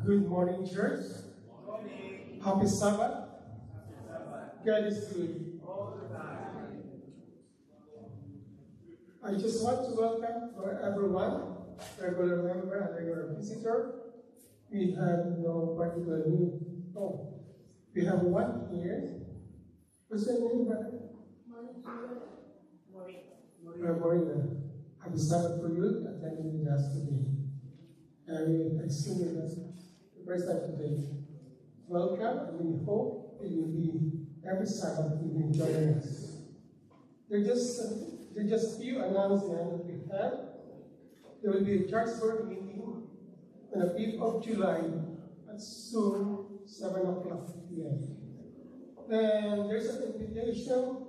Good morning, church. Happy Sabbath. God is good. I just want to welcome for everyone, regular member and regular visitor. We have no particular need. Oh, we have one here. What's your name, brother? Morina. Happy Sabbath for you, attending with us today. And we extended us the first time today. Welcome, and we hope it will be every Sabbath you will join us. There are just few announcements that we have. There will be a church board meeting on the 5th of July at soon 7 o'clock p.m. And there's an invitation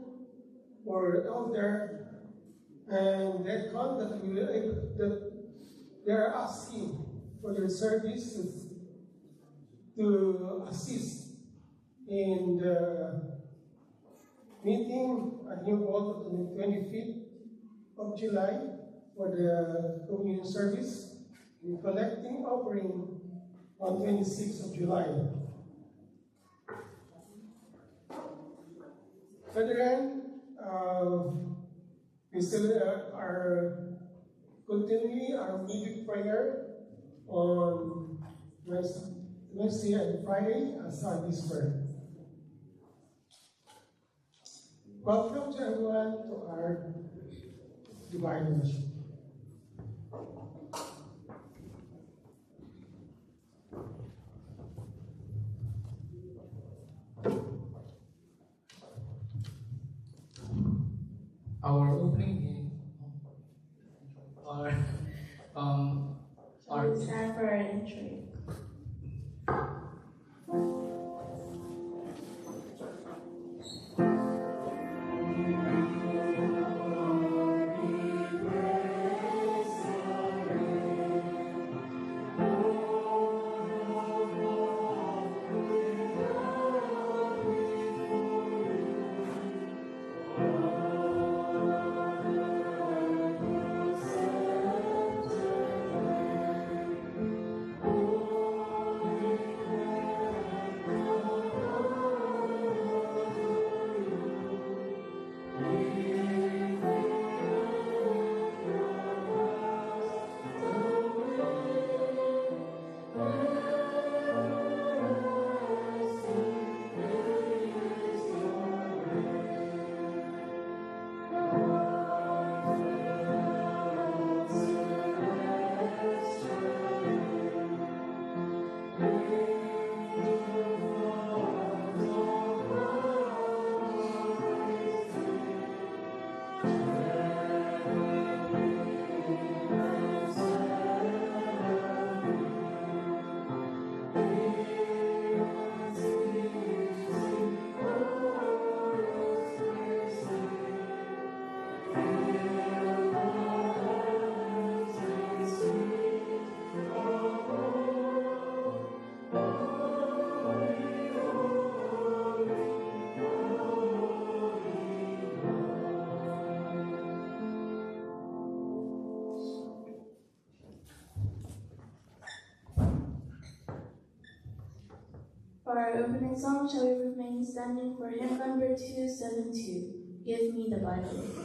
for elder and that they are asking for their services to assist in the meeting at New Vault on the 25th of July for the communion service and collecting offering on 26th of July. Brethren, we still are continuing our music prayer on Wednesday and Friday as our whisper. Welcome to everyone to our divine worship. Our opening hymn, It's time for our entry. For our opening song, shall we remain standing for hymn number 272, Give Me the Bible.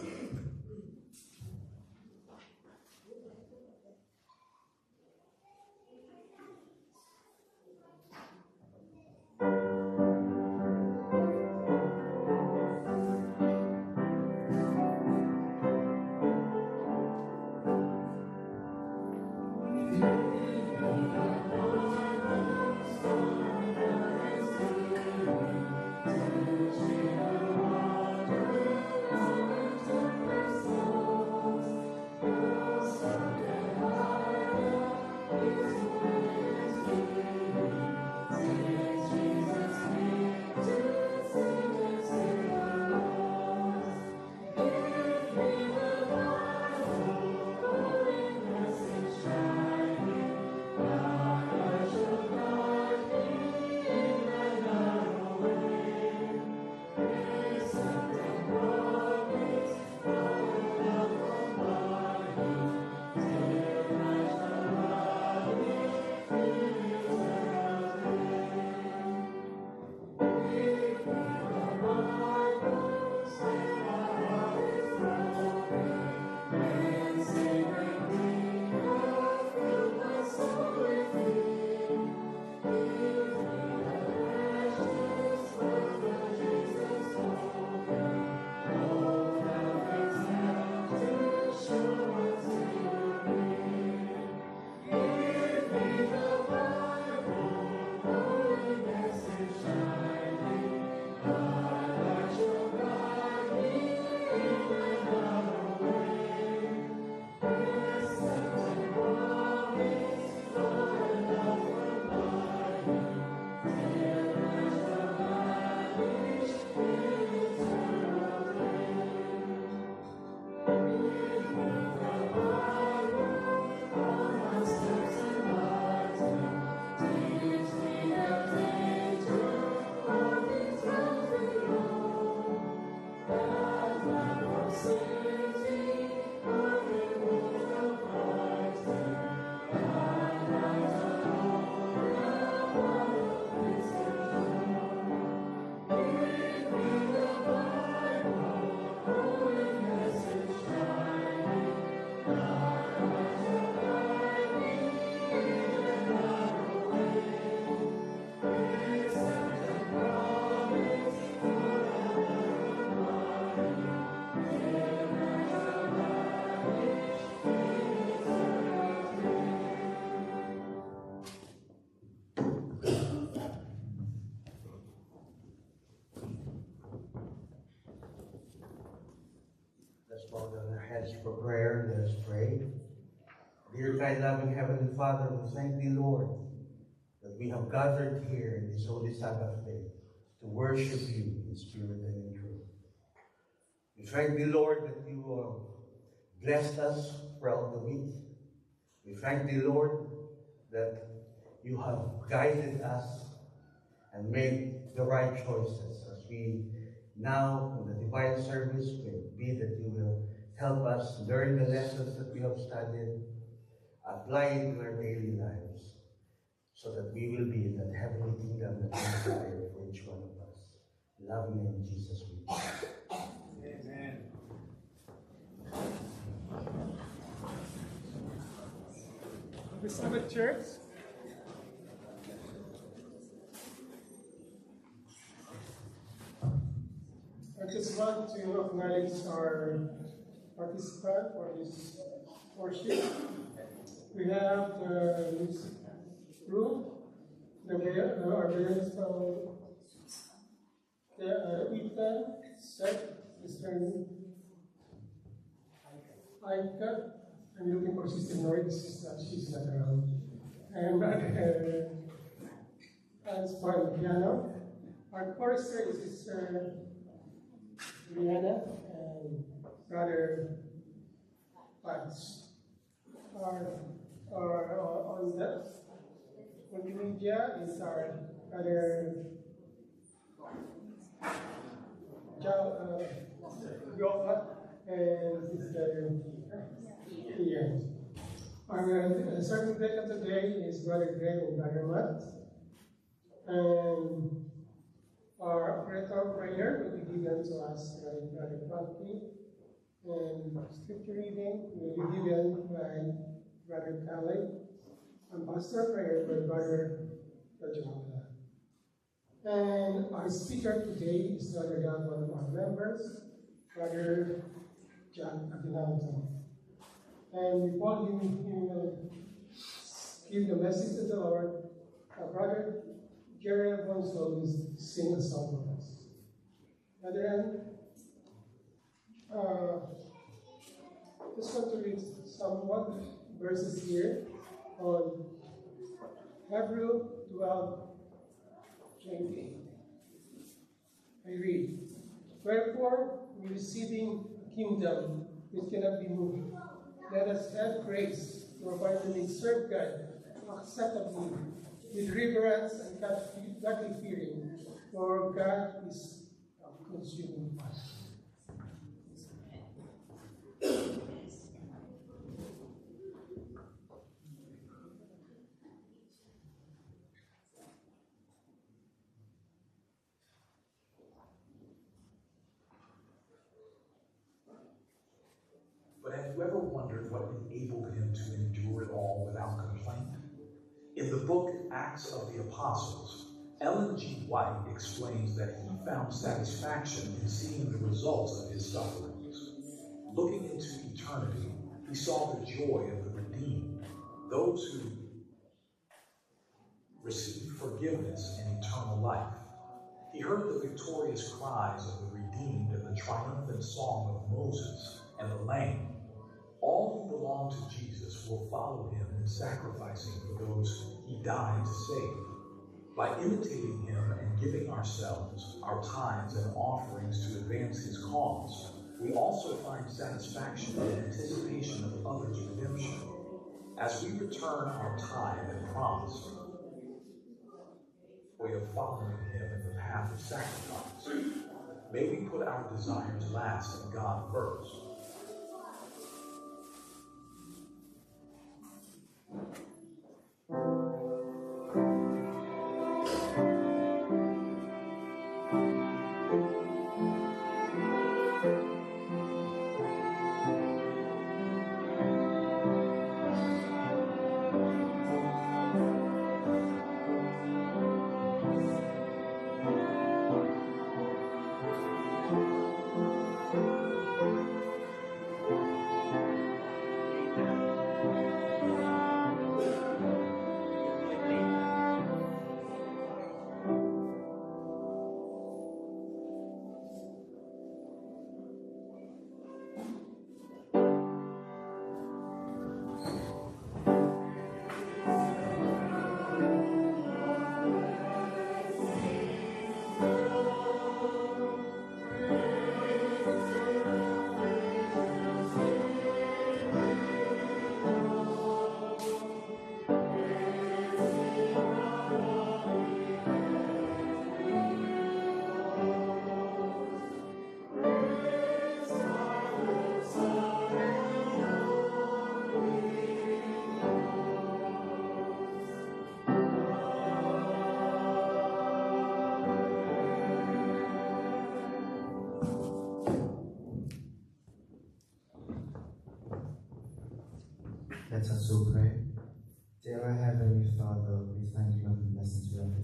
heads for prayer. Let us pray. Dear kind, loving Heavenly Father, we thank Thee, Lord, that we have gathered here in this Holy Sabbath day to worship You in spirit and in truth. We thank Thee, Lord, that You blessed us throughout the week. We thank Thee, Lord, that You have guided us and made the right choices as we now in the divine service may be that You will help us learn the lessons that we have studied, apply it in our daily lives, so that we will be in that heavenly kingdom that we desire for each one of us. Loving in Jesus we pray. Amen. Happy Sabbath, church. I just want to acknowledge our participant for this worship. We have the music room, our organist from the Ethan, Seth, Mr. Aika. I'm looking for Sister Nori, she's not around. And as part of the piano, our chorister is Sister Rihanna and Brother Pats. On the multimedia is our Brother Yoga and Sister Ian. Our sermon deacon today is Brother Greg and Brother Matt. And our operator prayer will be given to us by Brother Frankie. And scripture reading will be given by Brother Caleb. And pastor prayer by Brother Rajamala. And our speaker today is not one of our members, Brother John Aguinaldo. And before he will give the message to the Lord, our Brother Jerry Alfonso will sing a song for us. Brethren, just want to read somewhat verses here on Hebrew 12:28. I read, "Wherefore, we receiving a kingdom which cannot be moved, let us have grace to abundantly serve God acceptably with reverence and godly fearing, for God is a consuming fire." But have you ever wondered what enabled him to endure it all without complaint? In the book Acts of the Apostles, Ellen G. White explains that he found satisfaction in seeing the results of his sufferings. Looking into eternity, he saw the joy of the redeemed, those who received forgiveness and eternal life. He heard the victorious cries of the redeemed and the triumphant song of Moses and the Lamb. All who belong to Jesus will follow him in sacrificing for those he died to save. By imitating him and giving ourselves, our tithes and offerings to advance his cause, we also find satisfaction in anticipation of others' redemption. As we return our tithe and promise, way of following him in the path of sacrifice, may we put our desires last and God first.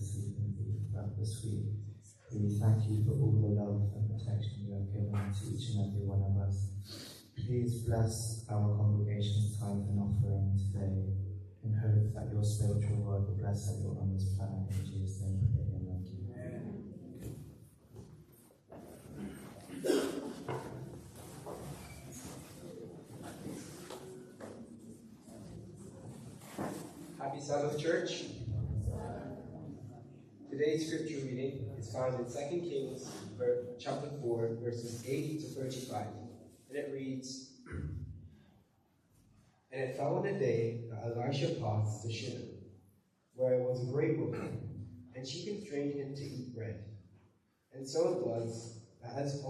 receive in thee throughout this week. We thank you for all the love and protection you have given to each and every one of us. Please bless our congregation's tithe and offering today, in hope that your spiritual word will bless everyone on this planet. In Jesus' name, we pray. Amen. Happy Sabbath, church. Today's scripture reading is found in 2 Kings chapter 4, verses 80 to 35. And it reads, And it fell on a day that Elisha passed to Shunem, where was a great woman, and she constrained him to eat bread. And so it was that as he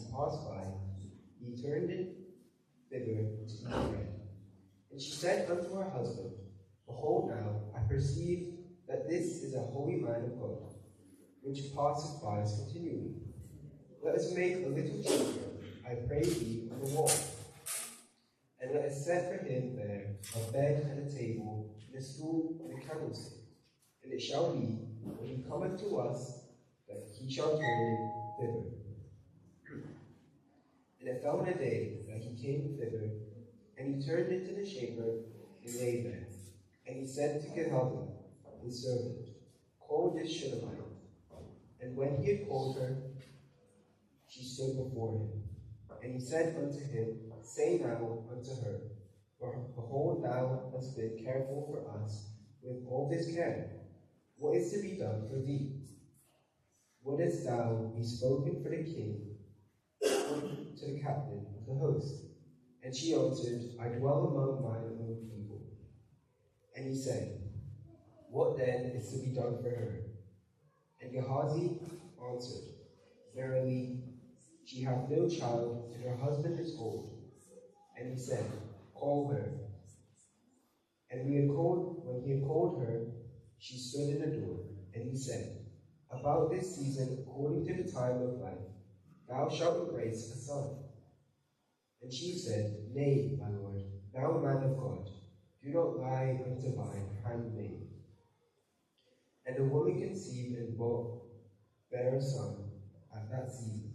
passed by, he turned it thither to eat bread. And she said unto her husband, Behold now, I perceive that this is a holy man of God, which passeth by us continually. Let us make a little chamber, I pray thee, on the wall, and let us set for him there a bed and a table, and a stool and a candlestick. And it shall be, when he cometh to us, that he shall turn it thither. And it fell on a day that he came thither, and he turned into the chamber, and lay there. And he said to Gehazi, his servant, Call this Shunammite. And when he had called her, she stood before him. And he said unto him, Say now unto her, Behold, thou hast been careful for us with all this care. What is to be done for thee? Wouldest thou be spoken for the king, to the captain of the host? And she answered, I dwell among mine own people. And he said, What then is to be done for her? And Gehazi answered, Verily, she hath no child, and her husband is old. And he said, Call her. And when he had called her, she stood in the door. And he said, About this season, according to the time of life, thou shalt embrace a son. And she said, Nay, my lord, thou man of God, do not lie unto thine handmaid. And the woman conceived and bare a son at that season,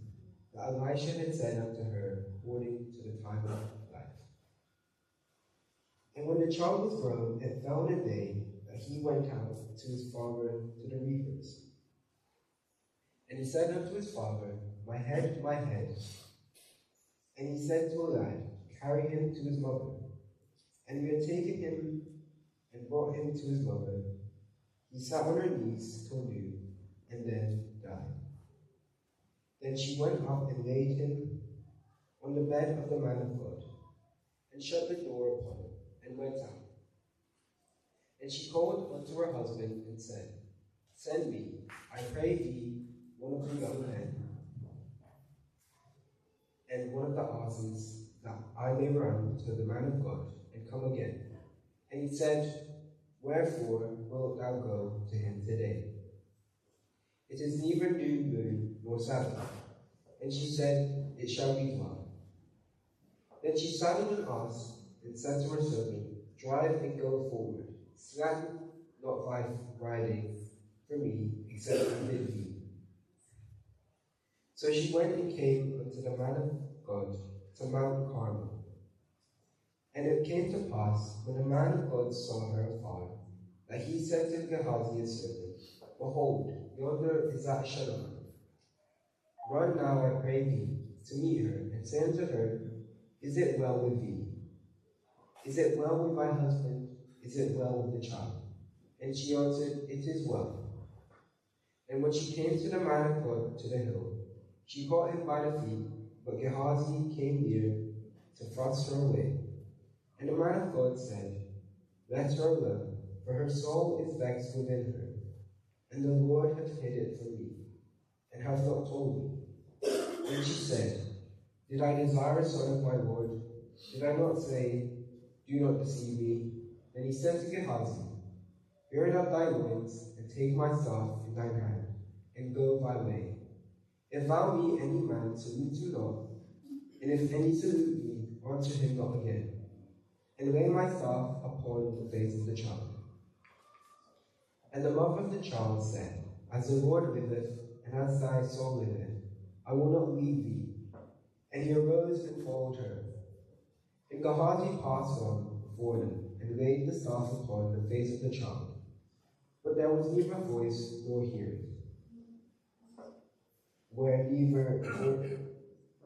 that Elisha had said unto her, according to the time of life. And when the child was grown, it fell on a day that he went out to his father to the reapers. And he said unto his father, My head, my head. And he said to a lad, Carry him to his mother. And we had taken him and brought him to his mother. He sat on her knees till noon, and then died. Then she went up and laid him on the bed of the man of God, and shut the door upon him, and went out. And she called unto her husband, and said, Send me, I pray thee, one of the young men, and one of the asses, that I may run to the man of God, and come again. And he said, Wherefore wilt thou go to him today? It is neither new moon nor Sabbath. And she said, It shall be well. Then she saddled an ass, and said to her servant, Drive and go forward. Slacken not thy riding for me, except I bid thee. So she went and came unto the man of God to Mount Carmel. And it came to pass, when the man of God saw her afar, that he said to Gehazi his servant, Behold, yonder is that Shunammite. Run now, I pray thee, to meet her, and say unto her, Is it well with thee? Is it well with thy husband? Is it well with the child? And she answered, It is well. And when she came to the man of God to the hill, she caught him by the feet, but Gehazi came near to thrust her away. And the man of God said, Let her alone, for her soul is vexed within her, and the Lord hath hid it from me, and hath not told me. And she said, Did I desire a son of my Lord? Did I not say, Do not deceive me? Then he said to Gehazi, Gird up thy loins, and take my staff in thine hand, and go thy way. If thou meet any man, salute him not, and if any salute me, answer him not again. And lay my staff upon the face of the child. And the mother of the child said, As the Lord liveth, and as thy soul liveth, I will not leave thee. And he arose and followed her. And Gehazi passed on before them, and laid the staff upon the face of the child. But there was neither voice nor hearing.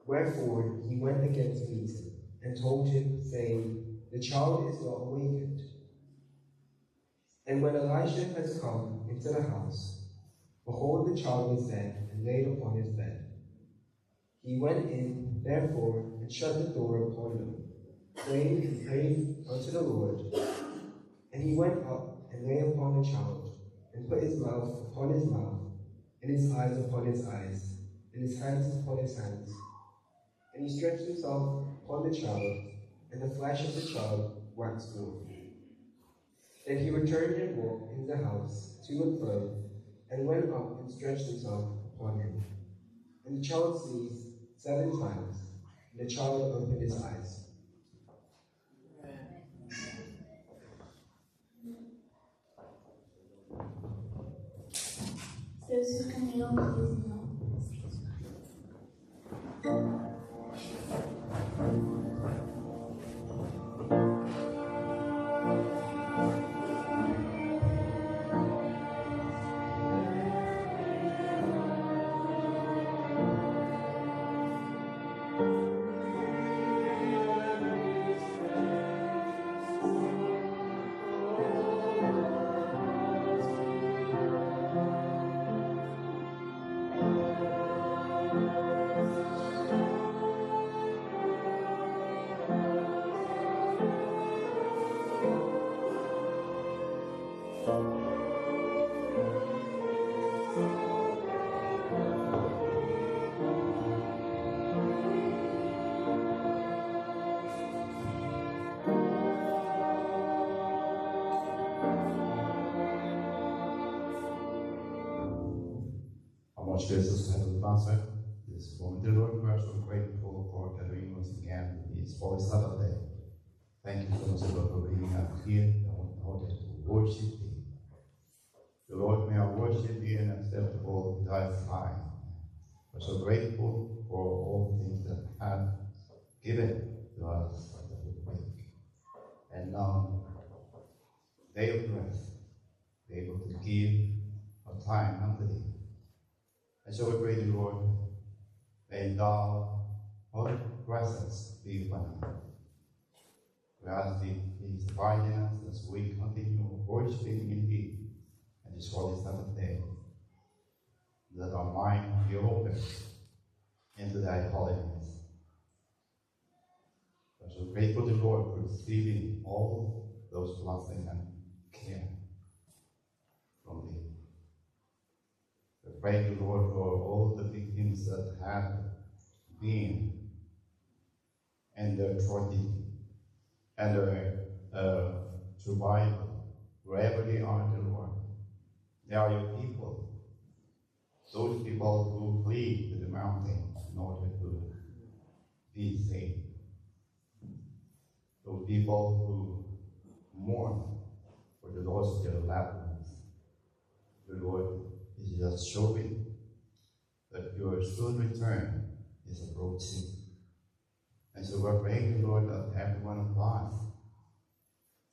Wherefore he went again to meet him, and told him, saying, The child is not awakened. And when Elisha has come into the house, behold, the child was dead, and laid upon his bed. He went in, therefore, and shut the door upon them, prayed and prayed unto the Lord. And he went up and lay upon the child, and put his mouth upon his mouth, and his eyes upon his eyes, and his hands upon his hands. And he stretched himself upon the child, and the flesh of the child waxed warm. Then he returned and walked in the house to and fro, and went up and stretched himself upon him. And the child sneezed 7 times, and the child opened his eyes. Those who can kneel, please kneel. Most gracious Heavenly Father, this moment, dear Lord, we are so grateful for gathering once again this Holy Sabbath day. Thank you so much, Lord, for bringing us here on order to worship Thee. The Lord, may our worship be an acceptable in Thy sight. We're so grateful for all things that have given to us for the week. And now, day of rest, be able to give our time unto Thee. And so we pray Thee, Lord, may Thou, Holy presence, be upon us. We ask Thee, please abide in us as we continue worshiping in Thee and this Holy Sabbath day, that our mind be open into Thy holiness. We are so grateful to Lord for receiving all those blessings and care from Thee. We pray to Lord for all the victims that have been and their tragedy and their survival, wherever they are, dear Lord. They are Your people, those people who flee to the mountain in order to be saved. Those people who mourn for the loss of their loved ones. The Lord is just showing that Your soon return is approaching. And so we're praying, Lord, that every one of us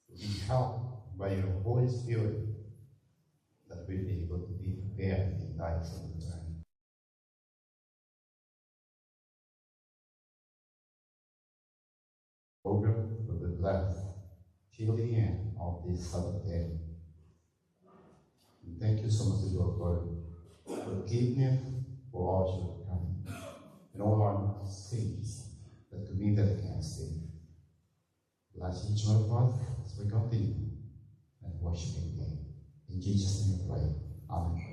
will be helped by Your Holy Spirit, that we'll be able to be prepared in Thy soon return. Program will be blessed till the end of this Sabbath day. And thank You so much, Lord, for forgiveness for all shortcomings and all our sins that committed against Thee. Bless each one of us as we continue and worshiping Thee. In Jesus' name we pray. Amen.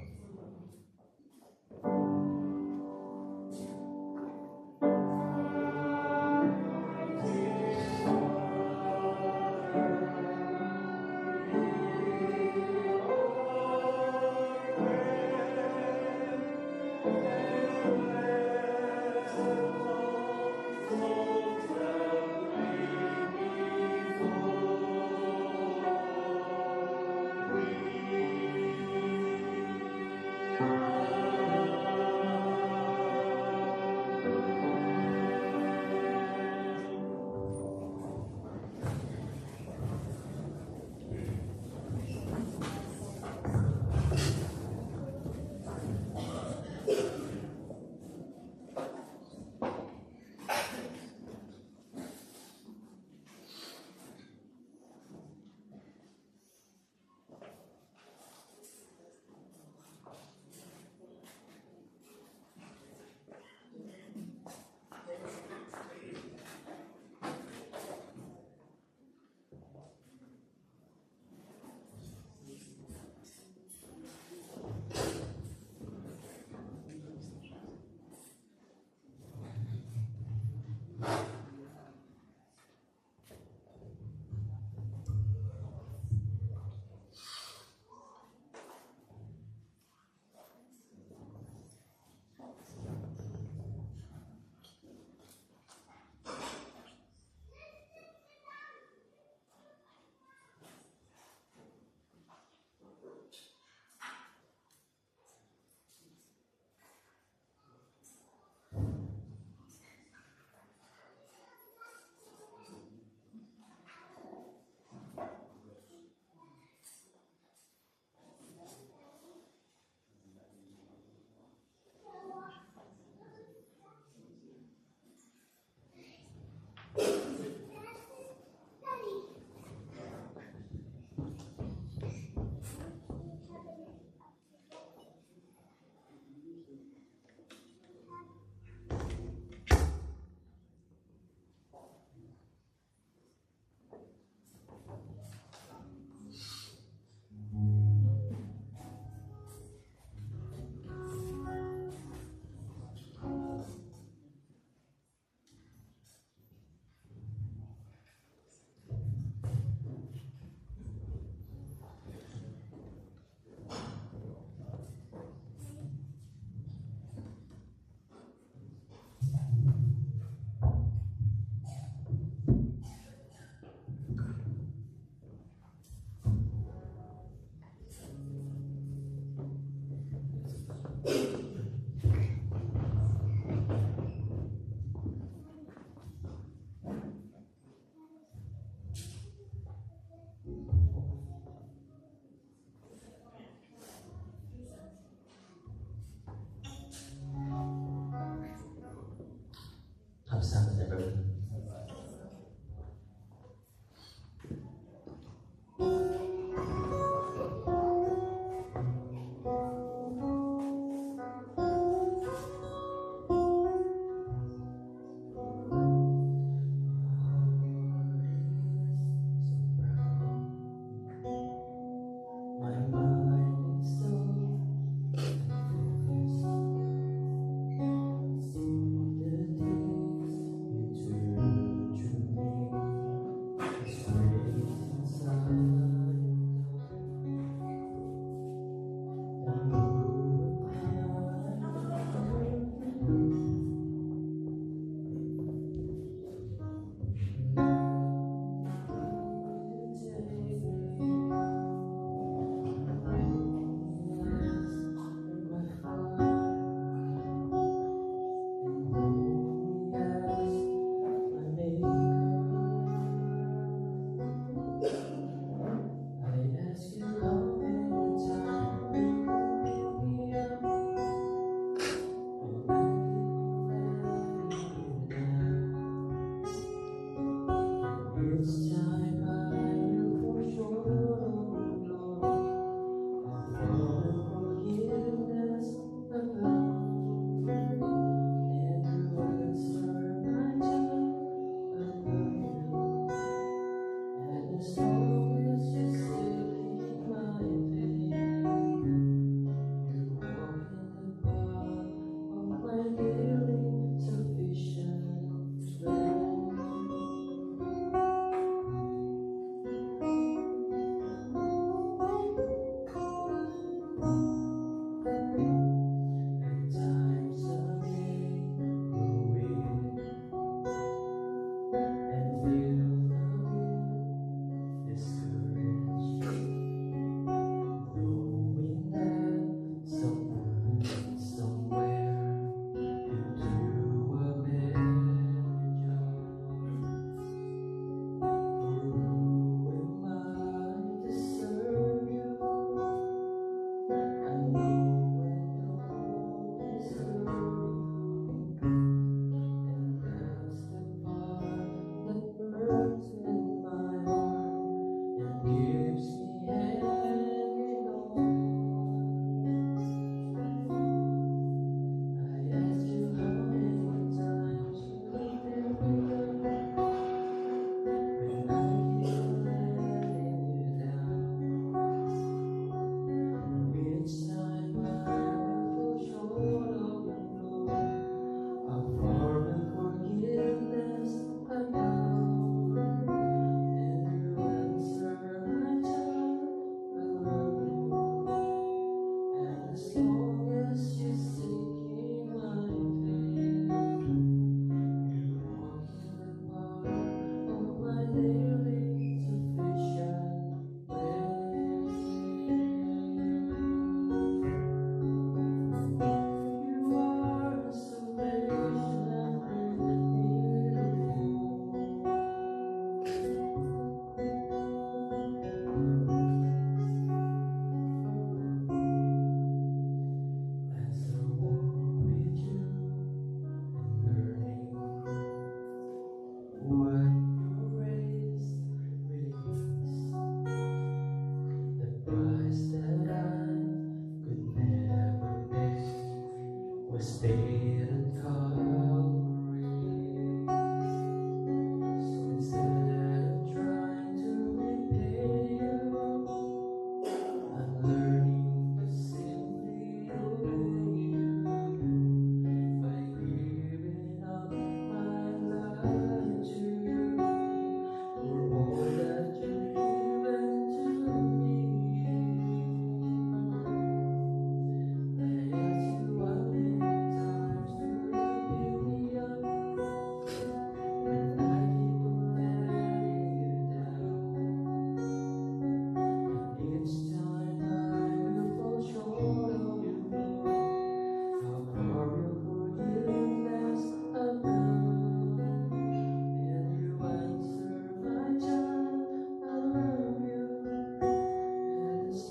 The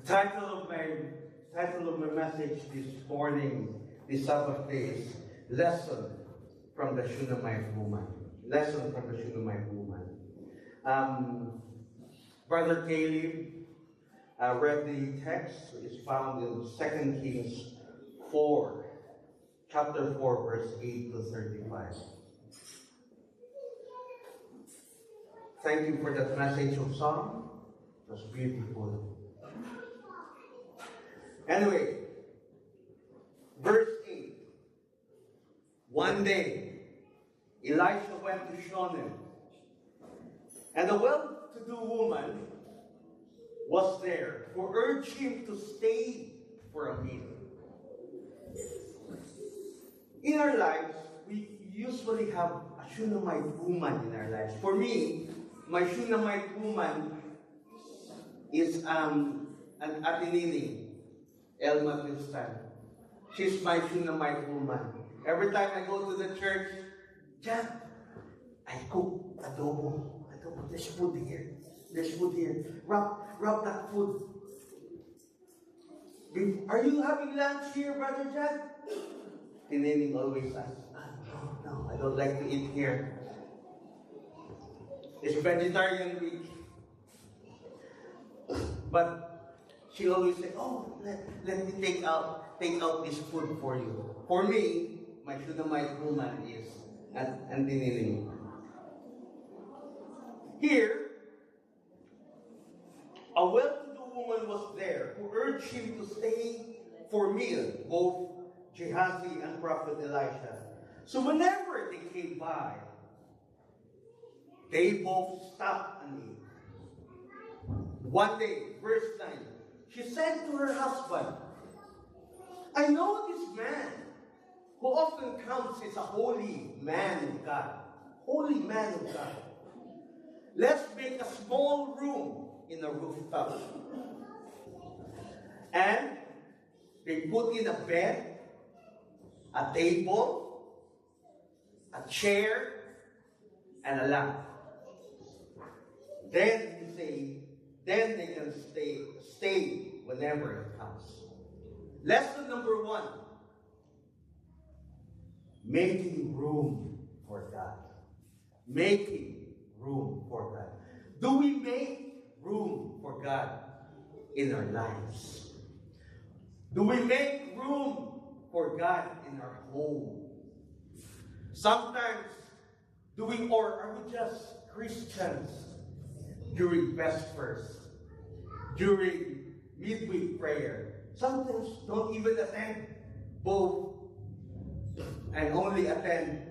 title of my message this morning, this Sabbath day, is Lesson from the Shunammite Woman. Lesson from the Shunammite Woman. Brother Caleb read the text. It's found in 2 Kings 4, chapter 4, verse 8 to 35. Thank you for that message of song. It was beautiful. Anyway, verse 8. One day, Elisha went to Shunem, and a well-to-do woman was there who urged him to stay for a meal. In our lives, we usually have a Shunammite woman in our lives. For me, my Shunammite woman is an Atenini, Elma Tristan. She's my Shunammite woman. Every time I go to the church, Jan, I cook adobo. There's food here. There's food here. Rub that food. Are you having lunch here, Brother Jan? Tinining always asks, no, I don't like to eat here. It's vegetarian week. But she always said, let me take out this food for you. For me, my Shunammite woman is Tinining. Here, a well-to-do woman was there who urged him to stay for meal, both Gehazi and Prophet Elisha. So whenever they came by, they both stopped and ate. One day, verse 9, she said to her husband, I know this man who often comes is a holy man of God. Holy man of God. Let's make a small room in the rooftop. And they put in a bed, a table, a chair, and a lamp. Then they can stay whenever it comes. Lesson number 1. Making room for God. Making room for God. Do we make room for God in our lives? Do we make room for God in our home? Sometimes, are we just Christians during Vespers, during midweek prayer? Sometimes don't even attend both and only attend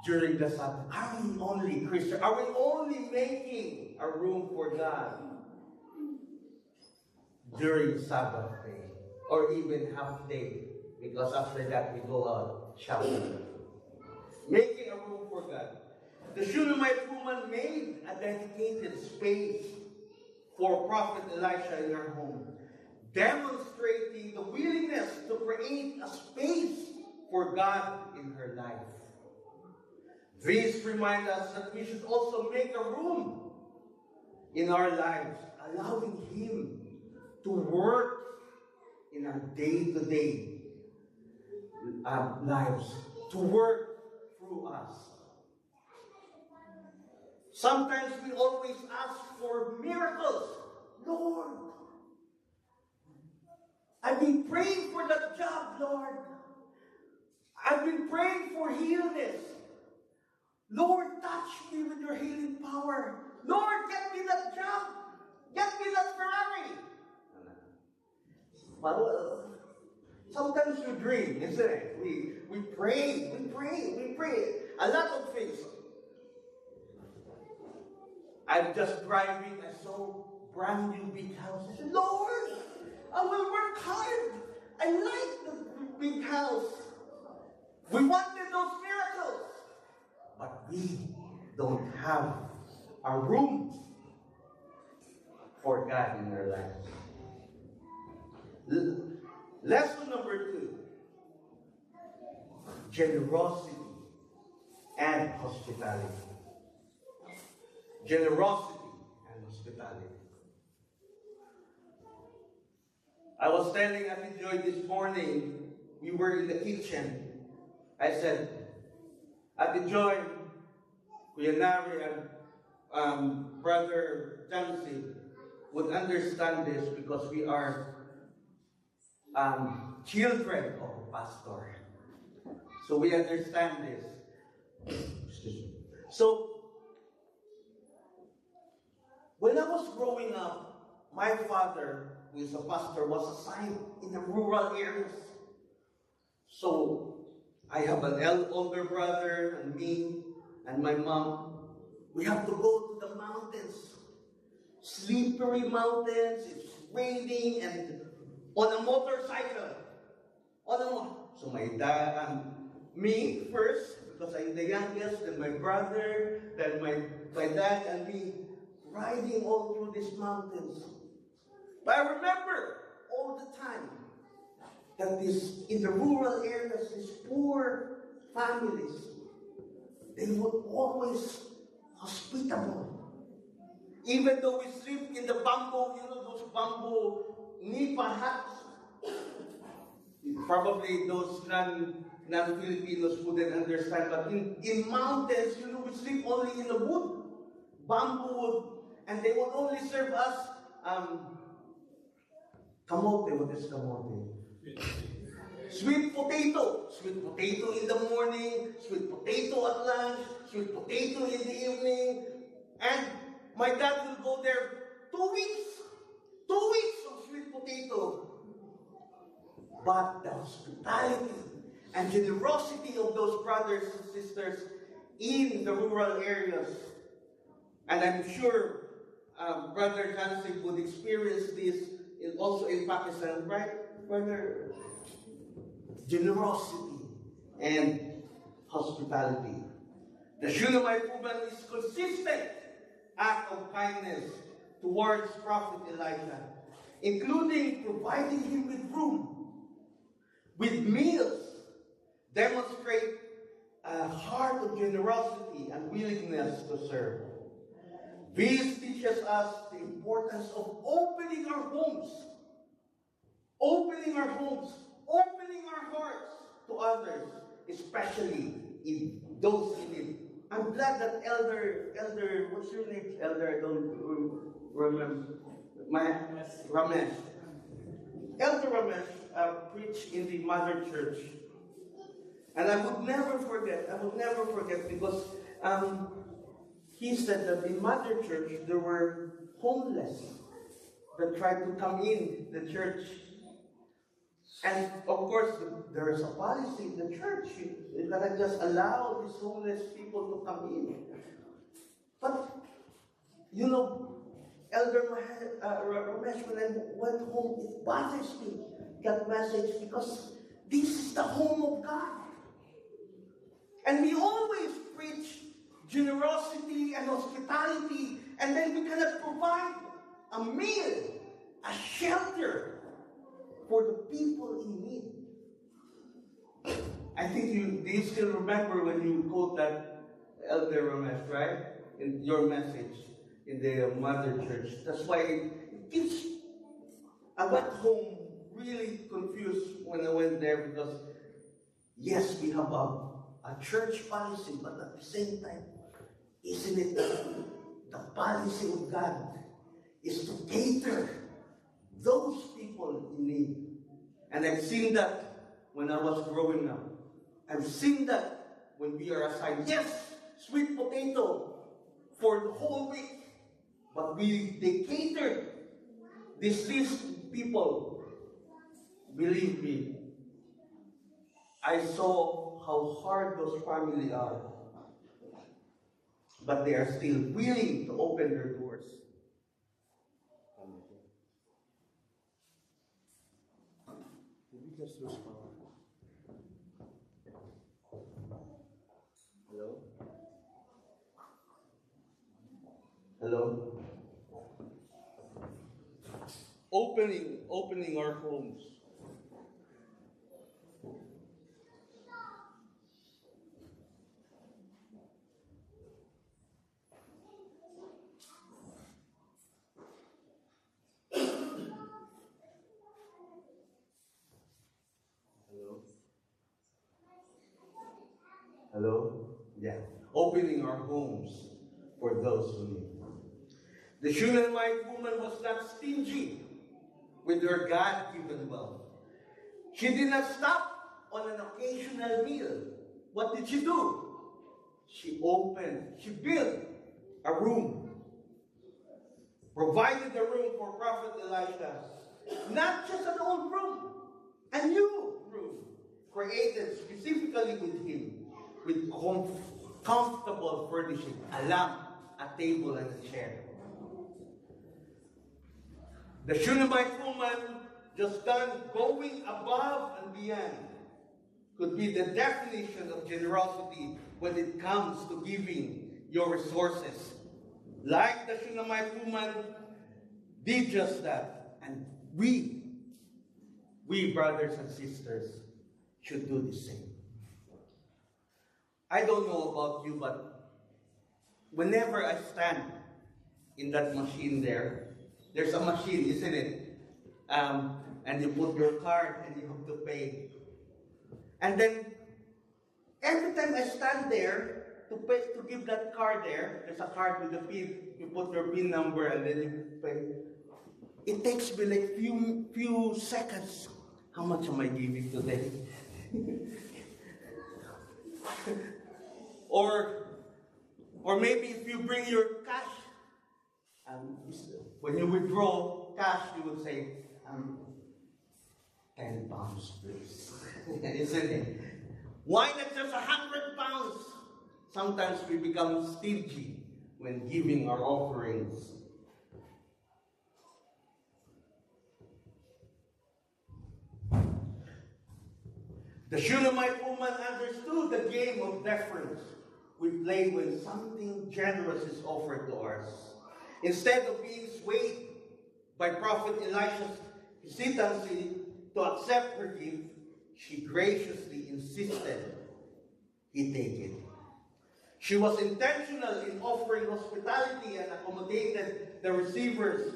during the Sabbath. Are we only Christian? Are we only making a room for God during Sabbath day? Or even half day? Because after that we go out shopping. Making a room for God. The Shunammite woman made a dedicated space for Prophet Elisha in her home, demonstrating the willingness to create a space for God in her life. This reminds us that we should also make a room in our lives, allowing Him to work in our day-to-day lives, to work through us. Sometimes we always ask for miracles. Lord, I've been praying for that job, Lord. I've been praying for healness. Lord, touch me with your healing power. Lord, get me that job. Get me that Ferrari. Well, sometimes we dream, isn't it? We pray. A lot of things. I'm just driving. I saw brand new big house. I said, Lord, I will work hard. I like the big house. We wanted those miracles. we don't have a room for God in our lives. Lesson number 2, generosity and hospitality. Generosity and hospitality. I was telling Ate Joy this morning, we were in the kitchen. I said, Ate Joy, Kuya Nari, and Brother Jansi would understand this because we are children of a pastor. So we understand this. Excuse me. So, when I was growing up, my father, who is a pastor, was assigned in the rural areas. So, I have an older brother and me and my mom. We have to go to the mountains. Slippery mountains, it's raining, and on a motorcycle. So my dad and me first, because I'm the youngest, then my brother, then my dad and me, riding all through these mountains. But I remember all the time that in the rural areas, these poor families, they were always hospitable. Even though we sleep in the bamboo, those bamboo nipa huts. Probably those non-Filipinos wouldn't understand, but in mountains, we sleep only in the wood, bamboo wood, and they would only serve us kamote. What is kamote? Sweet potato in the morning, sweet potato at lunch, sweet potato in the evening, and my dad will go there 2 weeks of sweet potato. But the hospitality and generosity of those brothers and sisters in the rural areas, and I'm sure Brother Jansi would experience this also in Pakistan, right, brother? Generosity and hospitality. The Shunammite woman is consistent act of kindness towards Prophet Elijah, including providing him with room, with meals, demonstrate a heart of generosity and willingness to serve. This teaches us the importance of opening our homes, opening our hearts to others, especially in those in need. I'm glad that Elder, what's your name? Elder, I don't remember. Ramesh. Elder Ramesh preached in the Mother Church. And I would never forget because he said that in Mother Church there were homeless that tried to come in the church. And of course, there is a policy in the church. You cannot just allow these homeless people to come in. But, Elder Ramesh, when I went home, it bothers me, that message, because this is the home of God. And we always preach generosity and hospitality, and then we cannot provide a meal, a shelter for the people in need. I think do you still remember when you quote that, Elder Ramesh, right? In your message in the Mother Church. That's why it keeps. I went home really confused when I went there because, yes, we have a church policy, but at the same time, isn't it the policy of God is to cater those people in need? And I've seen that when I was growing up. I've seen that when we are assigned, yes, sweet potato for the whole week, but they catered these people. Believe me, I saw how hard those families are, but they are still willing to open their doors. Did we just lose power? Hello? Hello? Opening our homes. Hello? Hello? Yeah. Opening our homes for those who need. The Shunammite woman was not stingy with her God-given wealth. She did not stop on an occasional meal. What did she do? She built a room, provided a room for Prophet Elisha. Not just an old room, a new room, created specifically with him, with comfortable furnishing, a lamp, a table, and a chair. The Shunammite woman just done going above and beyond could be the definition of generosity when it comes to giving your resources. Like the Shunammite woman did just that. And we brothers and sisters should do the same. I don't know about you, but whenever I stand in that machine there's a machine, isn't it? And you put your card and you have to pay. And then every time I stand there to give that card there's a card with a pin. You put your pin number and then you pay. It takes me like few seconds. How much am I giving today? Or maybe if you bring your cash, when you withdraw cash, you would say, 10 pounds, please. Isn't it? Why not just 100 pounds? Sometimes we become stingy when giving our offerings. The Shunammite woman understood the game of deference we play when something generous is offered to us. Instead of being swayed by Prophet Elisha's hesitancy to accept her gift, she graciously insisted he take it. She was intentional in offering hospitality and accommodated the receivers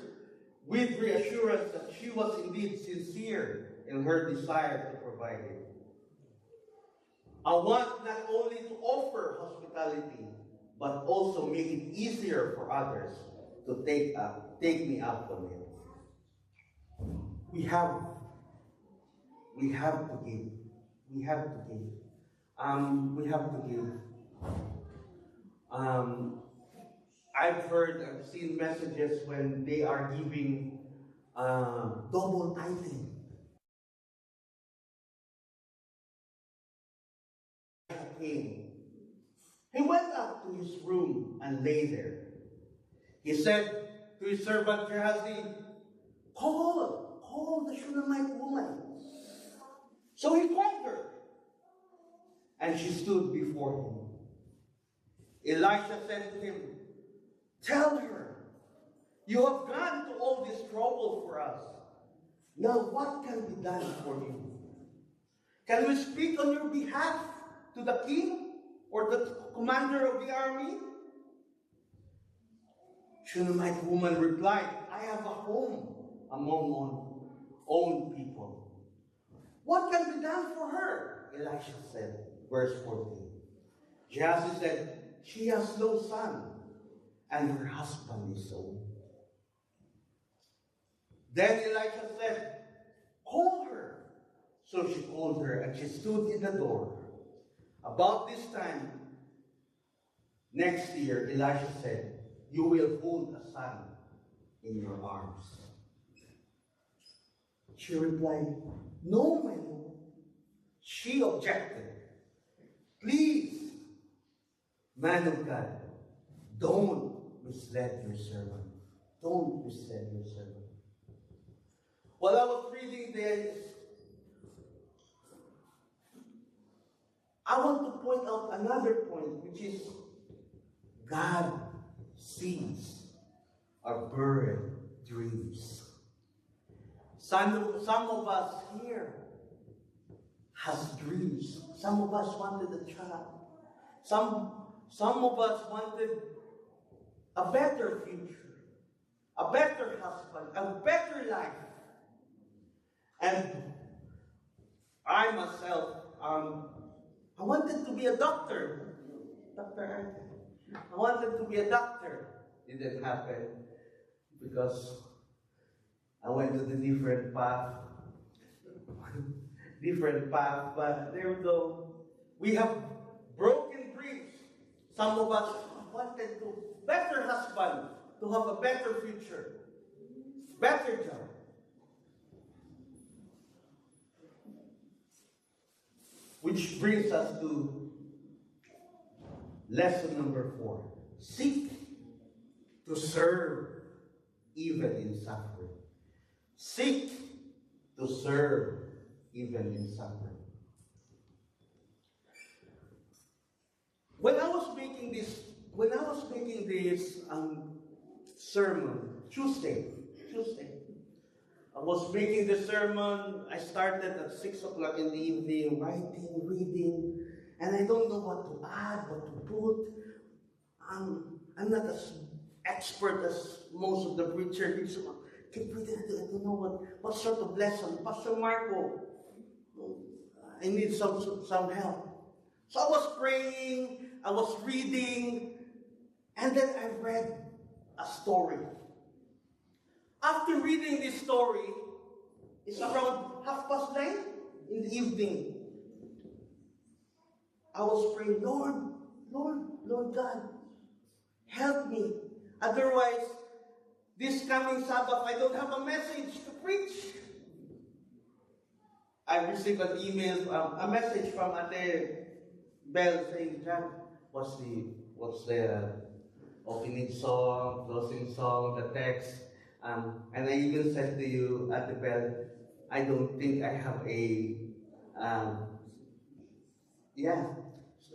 with reassurance that she was indeed sincere in her desire to provide it. I want not only to offer hospitality, but also make it easier for others to take me up on it. We have to give. We have to give. We have to give. I've seen messages when they are giving double tithing. He went up to his room and lay there. He said to his servant Gehazi, call the Shunammite woman. So he called her, and she stood before him. Elisha said to him, tell her, you have gone to all this trouble for us. Now what can be done for you? Can we speak on your behalf to the king or the commander of the army? Shunammite woman replied, I have a home among own people. What can be done for her? Elisha said, verse 14. Gehazi said, she has no son, and her husband is old. Then Elisha said, call her. So she called her, and she stood in the door. About this time, next year, Elisha said, you will hold a son in your arms. She replied, no, my Lord. She objected. Please, man of God, don't mislead your servant. Don't mislead your servant. While I was reading this, I want to point out another point, which is God sees are buried dreams. Some of us here has dreams. Some of us wanted a child. Some of us wanted a better future, a better husband, a better life. And I myself, I wanted to be a doctor. Dr. Arthur. I wanted to be a doctor. It didn't happen because I went to the different path. But there we go. We have broken dreams. Some of us wanted to better husband, to have a better future, better job. Which brings us to lesson number 4. Seek to serve even in suffering. Seek to serve even in suffering. When I was making this sermon, Tuesday, I was making the sermon. I started at 6 o'clock in the evening, writing, reading, and I don't know what to add, what to put. I'm not as expert as most of the preachers. I don't know what sort of lesson. Pastor Marco, I need some help. So I was praying, I was reading, and then I read a story. After reading this story, it's around 9:30 in the evening. I was praying, Lord God, help me. Otherwise, this coming Sabbath, I don't have a message to preach. I received an email, a message from Ate Bell saying, John, what's the opening song, closing song, the text? And I even said to you, Ate Bell, I don't think I have a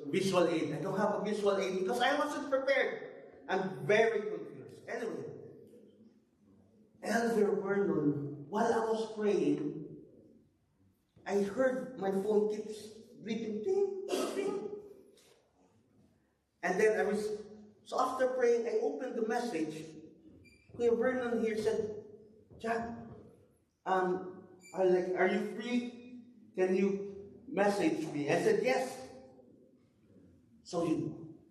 visual aid. I don't have a visual aid because I wasn't prepared. I'm very confused. Anyway, Elder Vernon, while I was praying, I heard my phone keeps beeping, ding, ding. And then so after praying, I opened the message. Kuya Vernon here said, Jack, are you free? Can you message me? I said, yes. So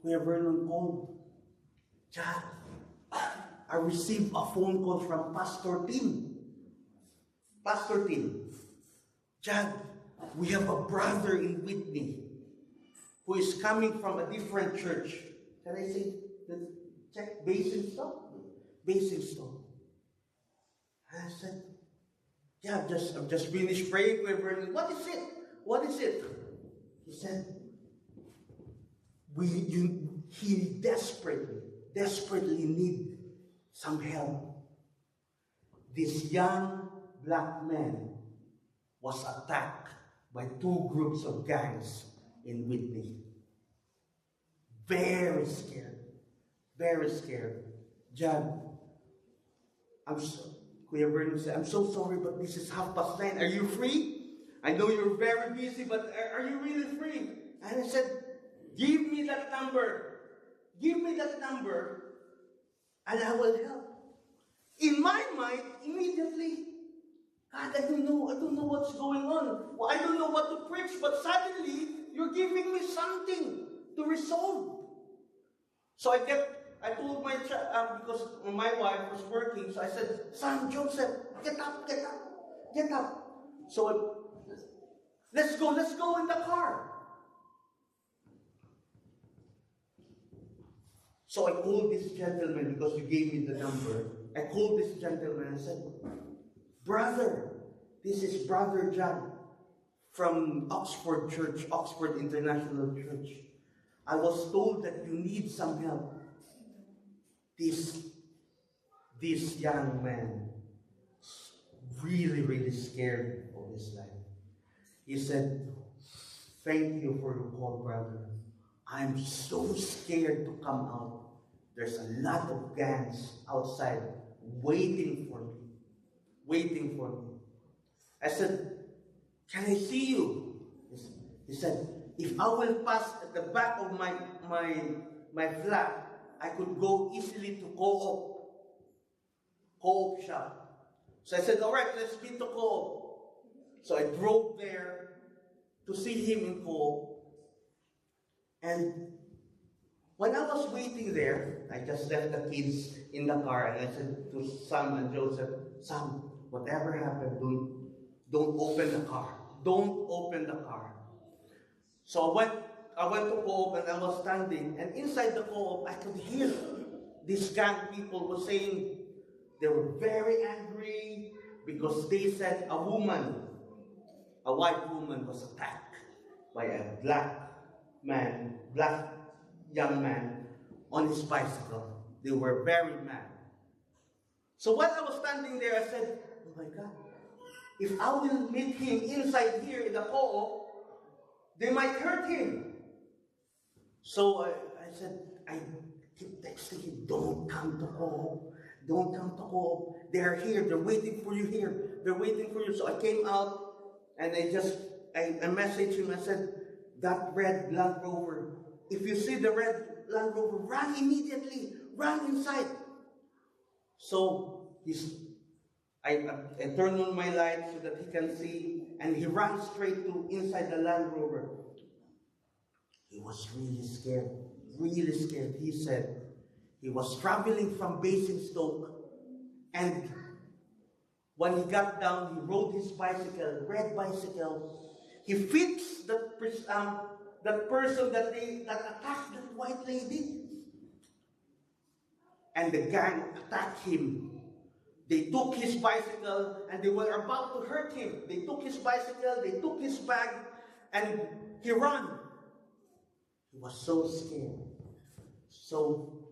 Kuya Vernon called, Jack, I received a phone call from Pastor Tim. Pastor Tim, Jack, we have a brother in Whitney who is coming from a different church. Can I say, check Basingstoke? Basingstoke. And I said, yeah, I've just finished praying with Vernon. What is it? What is it? He said, he desperately need some help. This young black man was attacked by 2 groups of gangs in Whitney. Very scared. Very scared. John, Kuya Vernon said, I'm so sorry, but this is 9:30. Are you free? I know you're very busy, but are you really free? And I said, give me that number. Give me that number, and I will help. In my mind, immediately, God, I don't know what's going on. Well, I don't know what to preach, but suddenly, you're giving me something to resolve. So I told my child, because my wife was working, so I said, son, Joseph, get up. So, let's go in the car. So I called this gentleman because you gave me the number. I called this gentleman and said, brother, this is Brother John from Oxford Church, Oxford International Church. I was told that you need some help. This young man really scared of his life. He said, thank you for your call, brother. I'm so scared to come out there's a lot of gangs outside waiting for me. Waiting for me. I said, can I see you? He said, if I will pass at the back of my flat, I could go easily to Co-op shop. So I said, all right, let's meet to Co-op. So I drove there to see him in Co-op. And when I was waiting there, I just left the kids in the car and I said to Sam and Joseph, Sam, whatever happened, don't open the car. Don't open the car. So I went to Co-op and I was standing, and inside the Co-op I could hear these gang people were saying they were very angry because they said a white woman was attacked by a black young man on his bicycle. They were very mad. So while I was standing there, I said, oh my God, if I will meet him inside here in the Co-op, they might hurt him. So I said, I keep texting him, don't come to Co-op. Don't come to Co-op. They're here. They're waiting for you here. They're waiting for you. So I came out and I messaged him. I said, that red Land Rover, if you see the red Land Rover, run immediately. Run inside. So I turned on my light so that he can see, and he ran straight to inside the Land Rover. He was really scared, really scared. He said he was traveling from Basingstoke, and when he got down, he rode his bicycle, red bicycle. He fixed that person that attacked that white lady, and the gang attacked him. They took his bicycle and they were about to hurt him. They took his bicycle, they took his bag, and he ran. He was so scared. So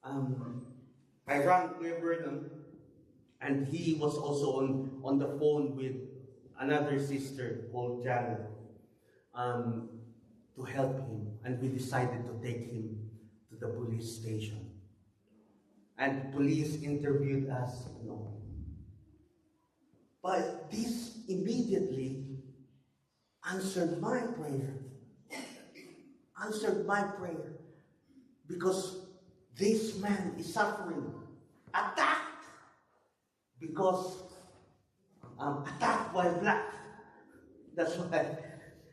I ran to Burnham, and he was also on the phone with another sister called Janet to help him, and we decided to take him to the police station. And police interviewed us, no. But this immediately answered my prayer. Answered my prayer. Because this man is suffering. Attacked. Because attacked while black. That's why.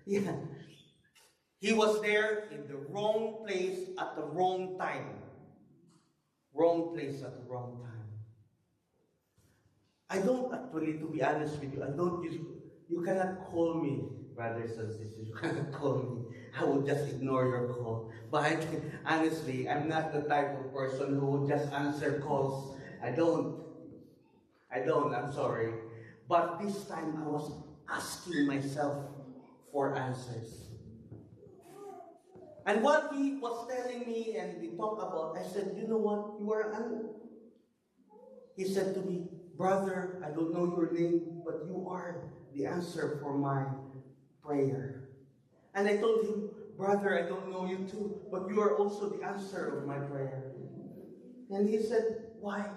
Yeah. He was there in the wrong place at the wrong time. Wrong place at the wrong time. I don't actually, to be honest with you, you cannot call me, brothers and sisters, you cannot call me. I will just ignore your call. But honestly, I'm not the type of person who will just answer calls. I don't, I'm sorry. But this time I was asking myself for answers. And what he was telling me and we talked about, I said, you know what, he said to me, brother, I don't know your name, but you are the answer for my prayer. And I told him, brother, I don't know you too, but you are also the answer of my prayer. And he said, why?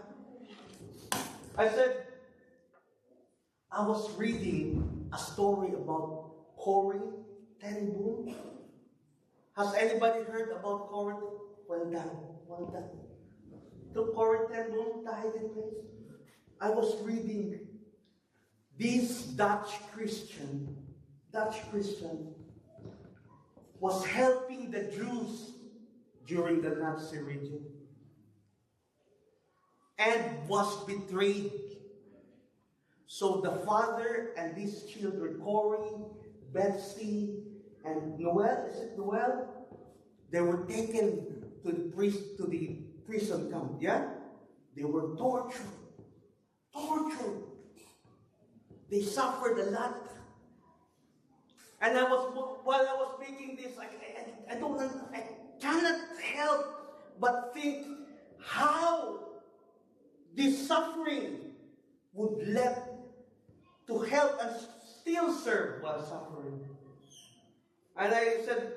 I said, I was reading a story about Corrie ten Boom. Has anybody heard about Corrie? Well done, well done. The Corrie ten Boom, the hiding place. I was reading this Dutch Christian was helping the Jews during the Nazi regime and was betrayed. So the father and these children, Corrie, Betsy, and Noel, is it Noel? They were taken to the prison camp, yeah? They were tortured. They suffered a lot. And while I was making this, I cannot help but think how this suffering would lead to help and still serve while suffering. And I said,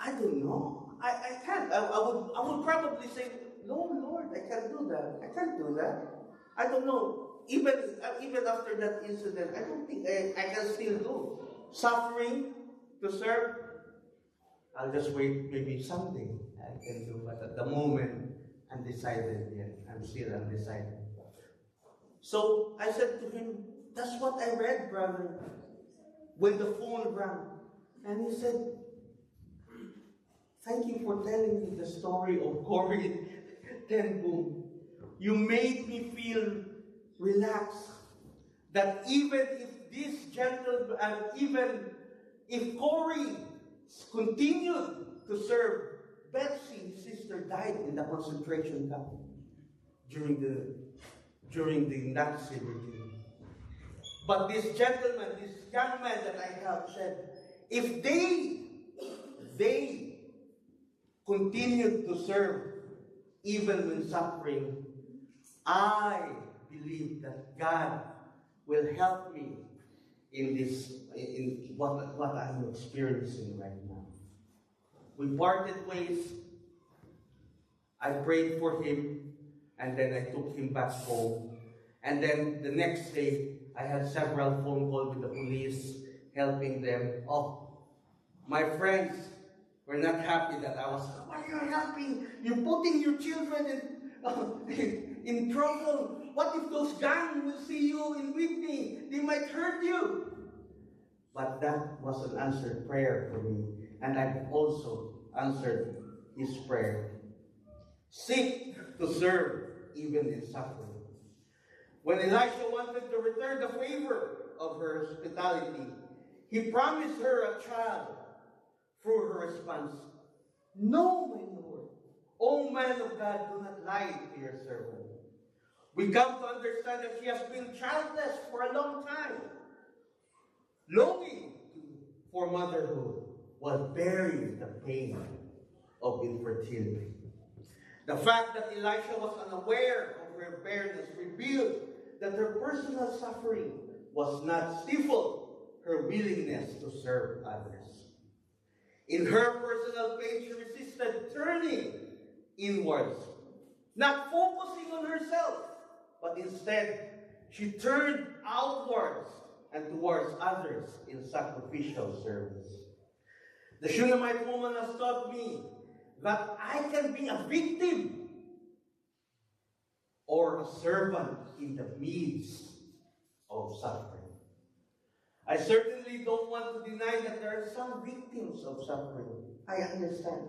I don't know. I can't. I would probably say, no, Lord, I can't do that. I can't do that. I don't know. Even after that incident, I don't think I can still do. Suffering to serve, I'll just wait, maybe someday I can do. But at the moment, I'm decided yet. I'm still undecided. So I said to him, that's what I read, brother, when the phone rang. And he said, thank you for telling me the story of Corrie Ten Boom. You made me feel relaxed. That even if this gentleman, and even if Corrie continued to serve, Betsy, his sister, died in the concentration camp during the Nazi regime. But this gentleman, this young man that I have said, if they continued to serve even when suffering, I believe that God will help me in what I'm experiencing right now. We parted ways. I prayed for him, and then I took him back home. And then the next day, I had several phone calls with the police, helping them. Oh, my friends were not happy that I was, why are you helping? You're putting your children in trouble. What if those gangs will see you in Whitney? They might hurt you. But that was an answered prayer for me. And I've also answered his prayer. Seek to serve even in suffering. When Elisha wanted to return the favor of her hospitality, he promised her a child. Through her response, no, my Lord. O man of God, do not lie to your servant. We come to understand that she has been childless for a long time. Longing for motherhood while bearing the pain of infertility. The fact that Elisha was unaware of her barrenness revealed that her personal suffering was not stifled her willingness to serve others. In her personal pain, she resisted turning inwards, not focusing on herself, but instead, she turned outwards and towards others in sacrificial service. The Shunammite woman has taught me that I can be a victim or a servant in the midst of suffering. I certainly don't want to deny that there are some victims of suffering. I understand.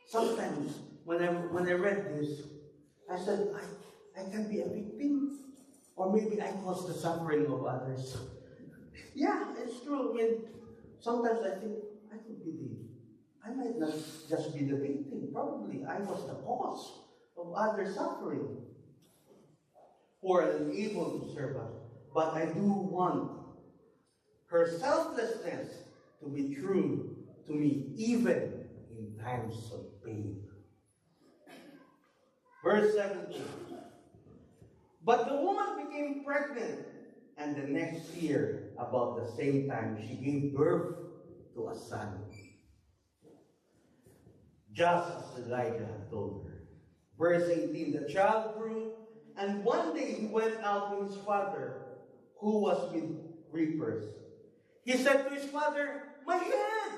Sometimes when I read this, I said, I can be a victim, or maybe I cause the suffering of others. Yeah, it's true. I mean, sometimes I think I might not just be the victim. Probably I was the cause of other suffering, who are unable to serve us. But I do want her selflessness to be true to me, even in times of pain. Verse 17. But the woman became pregnant, and the next year, about the same time, she gave birth to a son, just as Elijah had told her. Verse 18, the child grew, and one day he went out to his father, who was with reapers. He said to his father, my head!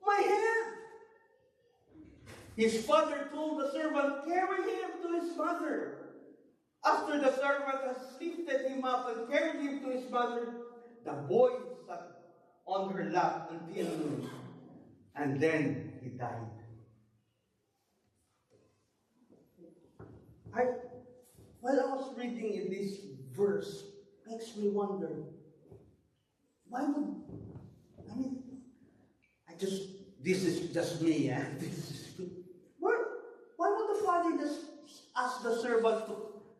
My head! His father told the servant, carry him to his mother. After the servant has lifted him up and carried him to his mother, the boy sat on her lap until noon, and then he died. While I was reading in this verse, makes me wonder, this is just me, why would the father just ask the servant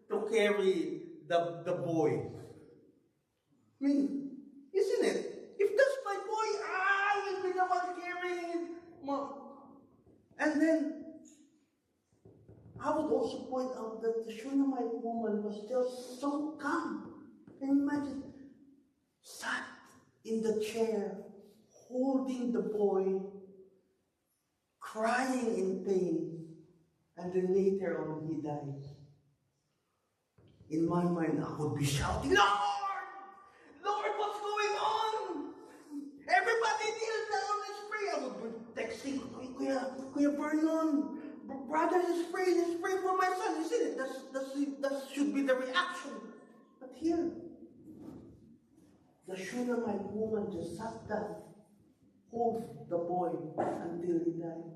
to carry the boy? I mean, isn't it? If that's my boy, I will be the one carrying it. And then, I would also point out that the Shunammite woman was still so calm. Can you imagine? Sat in the chair, holding the boy, crying in pain, and then later on he died. In my mind, I would be shouting, Lord! Lord, what's going on? Everybody kneel down, let's pray. I would be texting, Kuya Vernon, brother, let's pray for my son. Isn't it? That should be the reaction. But here, the Shunammite woman just sat down, hold the boy until he died.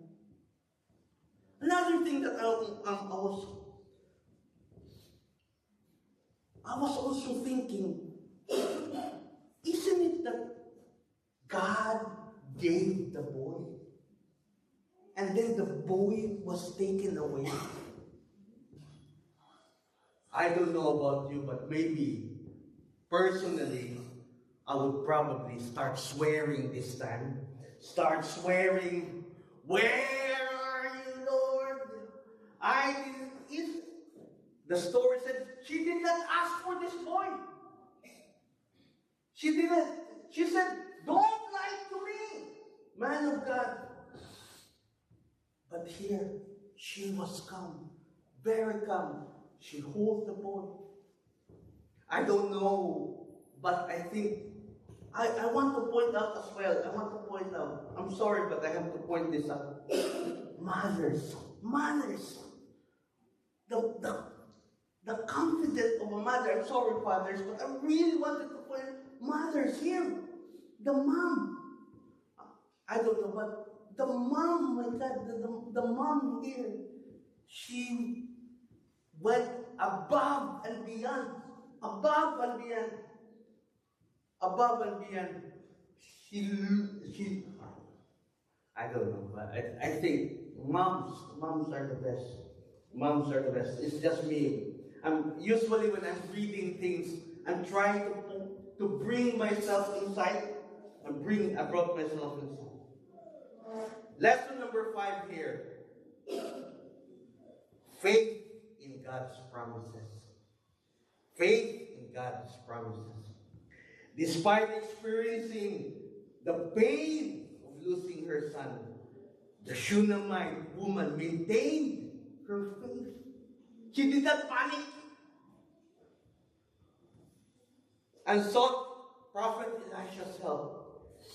Another thing that I was also thinking, isn't it that God gave the boy, and then the boy was taken away? I don't know about you, but maybe personally, I would probably start swearing this time. Start swearing, where are you, Lord? The story said she did not ask for this boy. She didn't. She said, don't lie to me, man of God. But here, she was calm, very calm. She holds the boy. I don't know, but I think, I want to point out as well. I'm sorry, but I have to point this out. Mothers. The confidence of a mother. I'm sorry, fathers, but I really wanted to point mothers here. The mom. I don't know, but the mom, my God, the mom here, she went above and beyond. She I don't know, but I think moms are the best. Moms are the best. It's just me. Usually when I'm reading things, I'm trying to bring myself inside. I brought myself inside. Lesson number 5 here. Faith in God's promises. Faith in God's promises. Despite experiencing the pain of losing her son, the Shunammite woman maintained her faith. She did not panic and sought Prophet Elisha's help.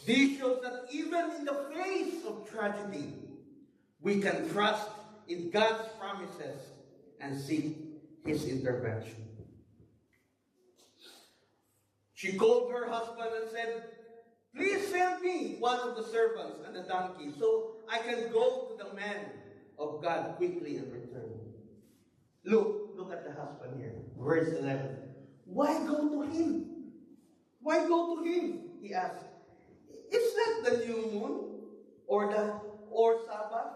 This shows that even in the face of tragedy, we can trust in God's promises and seek His intervention. She called her husband and said, please send me one of the servants and a donkey so I can go to the man of God quickly and return. Look at the husband here. Verse 11. Why go to him? Why go to him? He asked. It's not the new moon or Sabbath.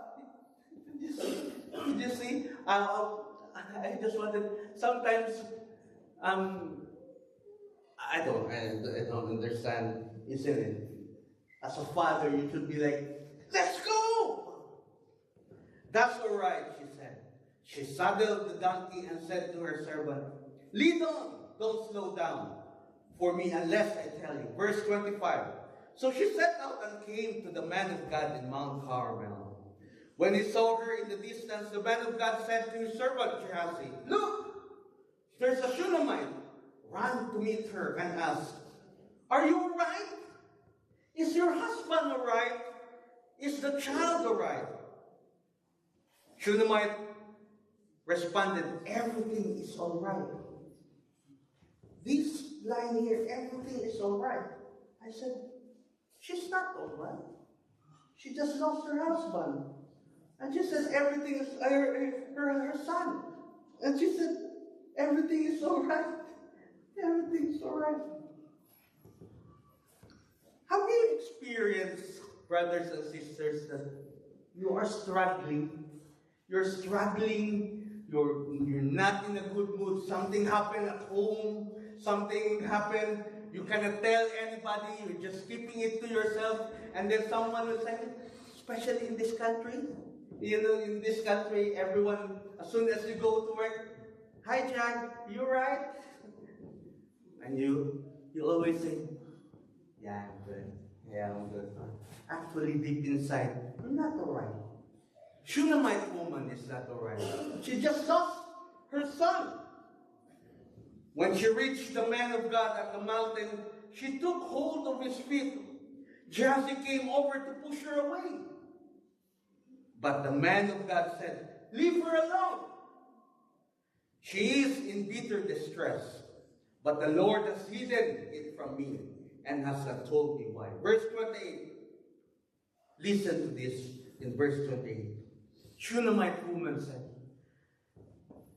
Did you see? I just wanted, sometimes, I don't understand, isn't it? As a father, you should be like, let's go! That's all right, she said. She saddled the donkey and said to her servant, lead on, don't slow down for me unless I tell you. Verse 25. So she set out and came to the man of God in Mount Carmel. When he saw her in the distance, the man of God said to his servant Gehazi, look, there's a Shunammite. Ran to meet her and asked, are you all right? Is your husband all right? Is the child all right? Shunammite responded, everything is all right. This line here, everything is all right. I said, she's not all right. She just lost her husband. And she said, everything is, her son. And she said, everything is all right. Everything's all right. Have you experienced, brothers and sisters, that you are struggling? You're struggling. You're not in a good mood. Something happened at home. Something happened. You cannot tell anybody. You're just keeping it to yourself. And then someone will say, especially in this country, in this country, everyone, as soon as you go to work, hi Jack, you right? And you always say, yeah, I'm good. Yeah, I'm good. Actually, deep inside, you're not all right. Shunammite woman is not alright. She just lost her son. When she reached the man of God at the mountain, she took hold of his feet. Gehazi came over to push her away. But the man of God said, "Leave her alone. She is in bitter distress, but the Lord has hidden it from me and has not told me why." Verse 28. Listen to this in verse 28. Shunammite woman said,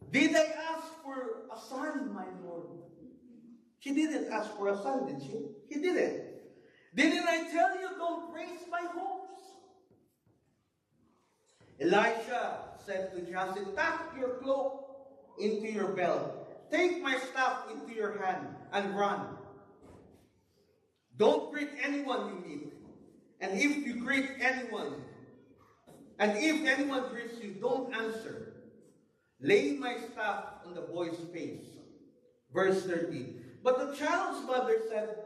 "Did I ask for a son, my Lord?" She didn't ask for a son, did she? He didn't. "Didn't I tell you, don't raise my hopes?" Elisha said to Gehazi, "Tuck your cloak into your belt. Take my staff into your hand and run. Don't greet anyone you meet. And if anyone greets you, don't answer. Lay my staff on the boy's face." Verse 30. But the child's mother said,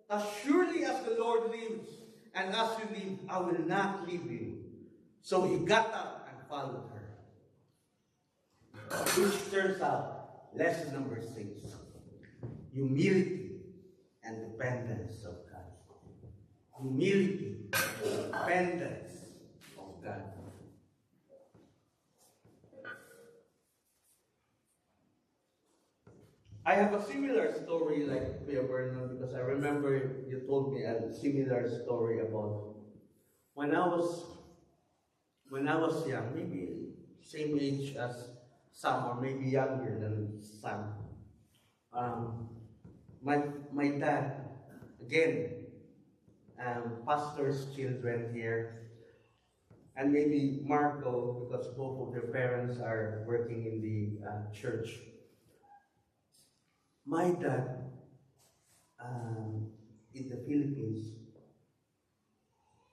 "As surely as the Lord lives, and as you live, I will not leave you." So he got up and followed her. Which turns out, lesson number 6. Humility and dependence of God. Humility and dependence of God. I have a similar story like Kuya Vernon, because I remember you told me a similar story about when I was young, maybe same age as Sam or maybe younger than Sam. My dad, again, pastor's children here, and maybe Marco, because both of their parents are working in the church. My dad, in the Philippines,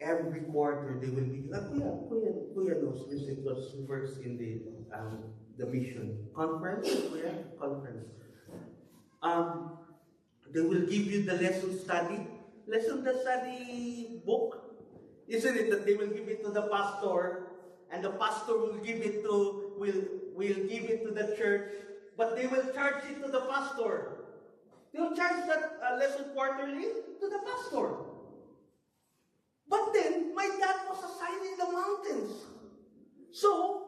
every quarter they will be, Kuya knows this because he works in the mission conference, conference. They will give you the lesson study book. Isn't it that they will give it to the pastor, and the pastor will give it to the church, but they will charge it to the pastor. They will charge that lesson quarterly to the pastor. But then my dad was assigned in the mountains, so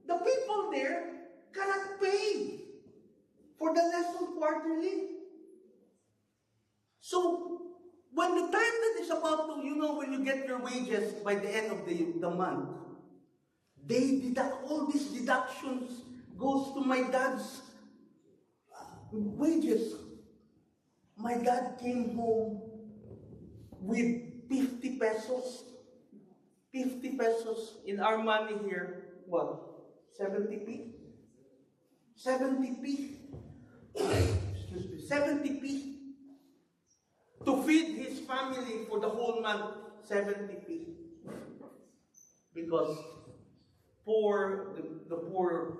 the people there cannot pay for the lesson quarterly. So when the time that is about to, when you get your wages by the end of the month, they deduct all these deductions goes to my dad's wages. My dad came home with 50 pesos. 50 pesos in our money here, what? 70p? 70p? Excuse me, 70p. To feed his family for the whole month, 70p. Because the poor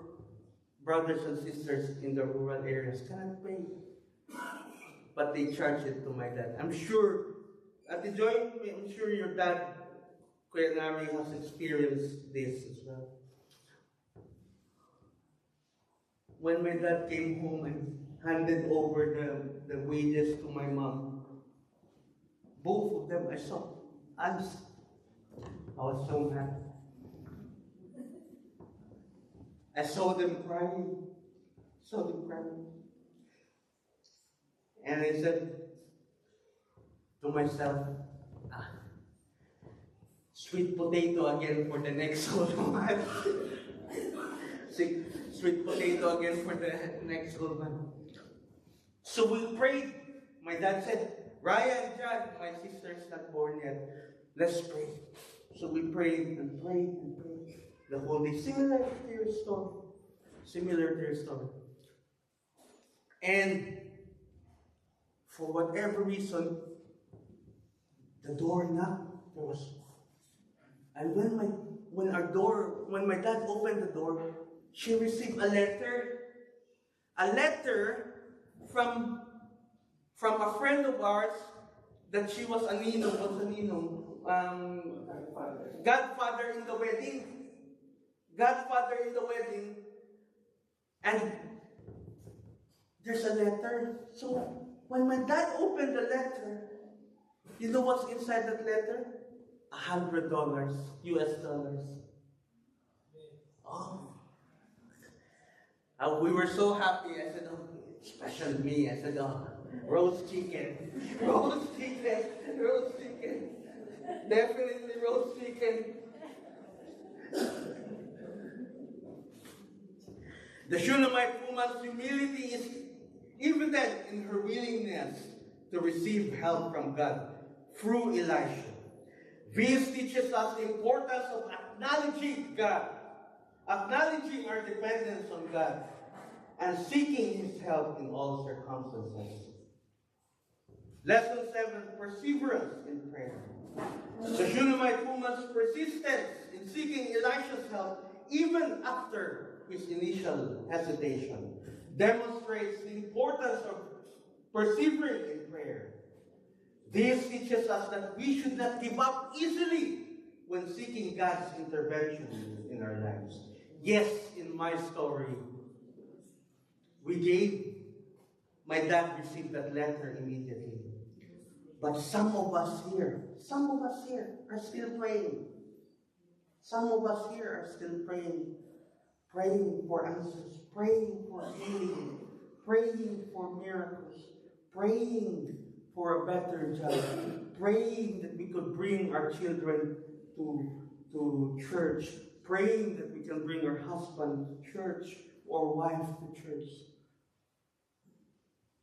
brothers and sisters in the rural areas cannot pay. But they charge it to my dad. I'm sure, Ate Joy, I'm sure your dad, Kuya Nari, has experienced this as well. When my dad came home and handed over the wages to my mom, both of them I saw. I was so happy. I saw them crying. And I said to myself, sweet potato again for the next whole month. Sweet potato again for the next whole month. So we prayed. My dad said, Raya and Jad, my sister's not born yet. Let's pray. So we prayed and prayed and prayed the whole day. Similar to your story. And for whatever reason, the door knocked. And when my dad opened the door, she received a letter from a friend of ours that she was a ninong, godfather in the wedding. godfather in the wedding, and there's a letter. So when my dad opened the letter, you know what's inside that letter? $100 US dollars. Oh. We were so happy. I said, oh, especially me. I said, oh, roast chicken. Roast chicken. Roast chicken. Definitely roast chicken. The Shunammite woman's humility is evident in her willingness to receive help from God through Elisha. This teaches us the importance of acknowledging God, acknowledging our dependence on God, and seeking His help in all circumstances. Lesson 7, perseverance in prayer. The Shunammite woman's persistence in seeking Elisha's help, even after his initial hesitation, demonstrates the importance of persevering in prayer. This teaches us that we should not give up easily when seeking God's intervention in our lives. Yes, in my story, my dad received that letter immediately. But some of us here are still praying. Some of us here are still praying for answers, praying for healing, praying for miracles, praying for a better job, praying that we could bring our children to church, praying that we can bring our husband to church or wife to church.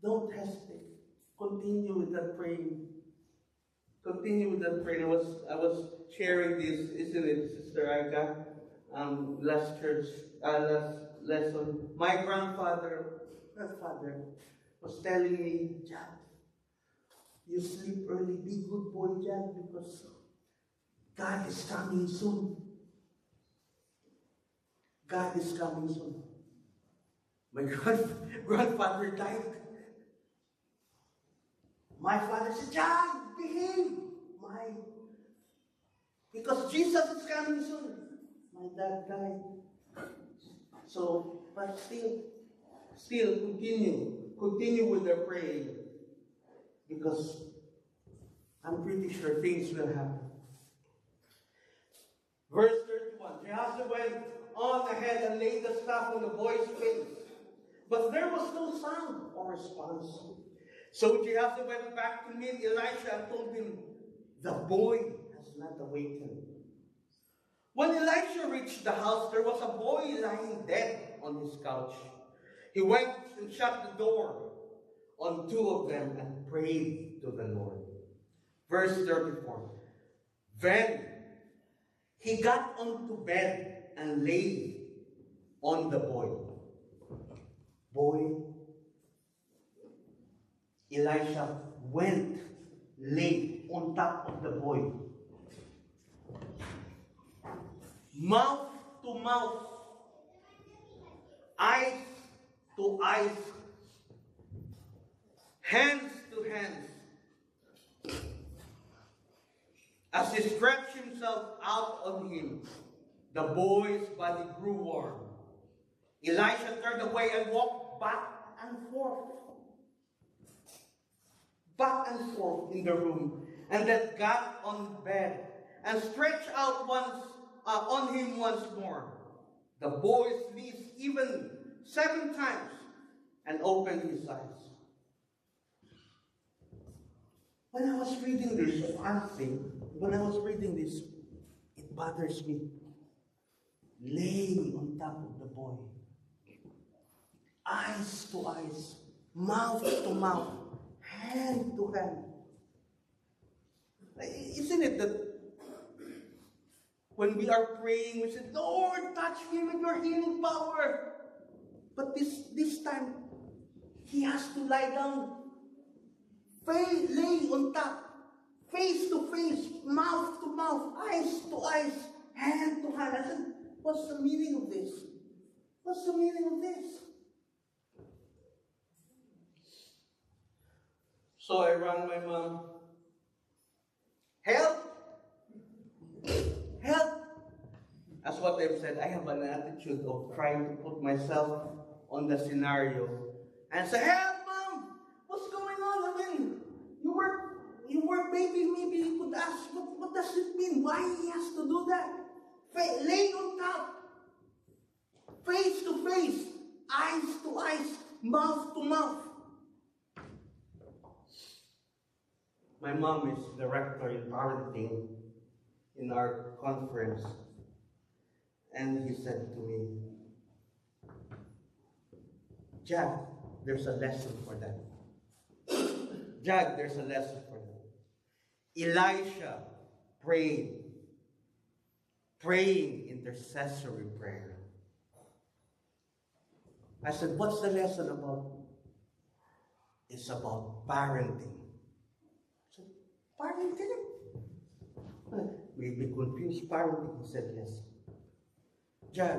Don't hesitate. Continue with that praying. Continue with that praying. I was sharing this, isn't it, Sister Aika? Last lesson. My grandfather was telling me, Jack, you sleep early, be good boy, Jack, because God is coming soon. God is coming soon. My grandfather died. My father said, John, behave. Because Jesus is coming soon. My dad died. So, but still continue with the praying. Because I'm pretty sure things will happen. Verse 31, Gehazi went on ahead and laid the staff on the boy's face. But there was no sound or response. So Gehazi went back to meet Elisha and told him, the boy has not awakened. When Elisha reached the house, there was a boy lying dead on his couch. He went and shut the door on two of them and prayed to the Lord. Verse 34. Then he got onto bed and lay on the boy. Elisha went, lay on top of the boy. Mouth to mouth, eyes to eyes, hands to hands. As he stretched himself out on him, the boy's body grew warm. Elisha turned away and walked back and forth in the room, and then got on bed and stretched out on him once more. The boy sneezed even 7 times and opened his eyes. When I was reading this, it bothers me. Laying on top of the boy, eyes to eyes, mouth to mouth, hand to hand. Isn't it that when we are praying, we say, Lord, touch me with your healing power. But this time, he has to lie down, lay on top, face to face, mouth to mouth, eyes to eyes, hand to hand. I said, what's the meaning of this? What's the meaning of this? So I rang my mom. Help! Help! as what I've said, I have an attitude of trying to put myself on the scenario and say, help, Mom! What's going on? I mean, you were baby, maybe you could ask, what does it mean? Why he has to do that? Lay on top, face to face, eyes to eyes, mouth to mouth. My mom is director in parenting in our conference, and he said to me, Jack, there's a lesson for that. Jack, there's a lesson for that. Elisha praying intercessory prayer. I said, what's the lesson about? It's about parenting. I said, parenting? We confused parenting. He said, yes. Jack,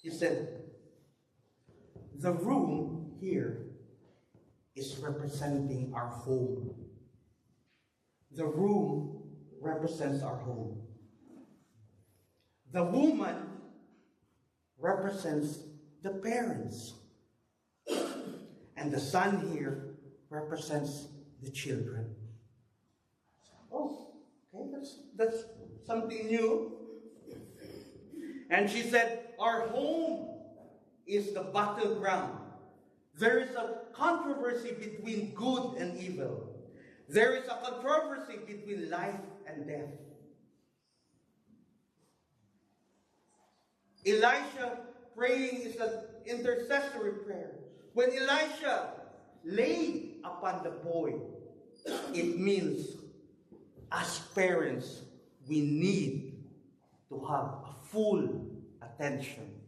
he said, the room here is representing our home. The room represents our home. The woman represents the parents. And the son here represents the children. Oh, okay, that's something new. And she said, our home is the battleground. There is a controversy between good and evil. There is a controversy between life and death. Elisha praying is an intercessory prayer. When Elisha laid upon the boy, it means as parents, we need to have a full attention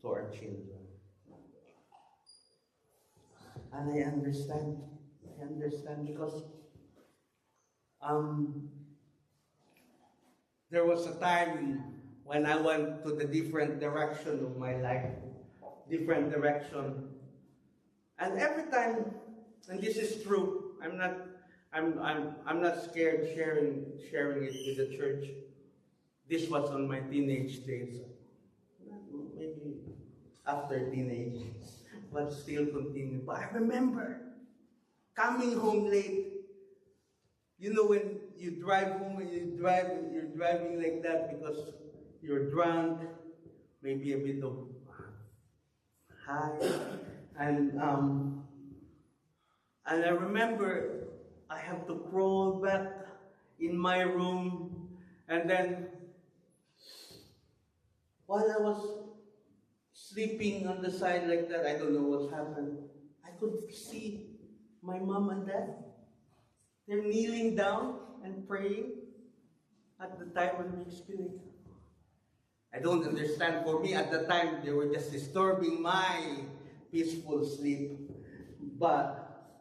to our children. And I understand because there was a time when I went to the different direction of my life, and every time, and this is true, I'm not scared sharing it with the church. This was on my teenage days, maybe after teenage, but still continue. But I remember coming home late. You know, when you drive home and you're driving like that because you're drunk, maybe a bit of high, and I remember I have to crawl back in my room, and then while I was sleeping on the side like that, I don't know what's happened, I could see my mom and dad. They're kneeling down and praying at the time when we experienced. I don't understand. For me, at the time, they were just disturbing my peaceful sleep. But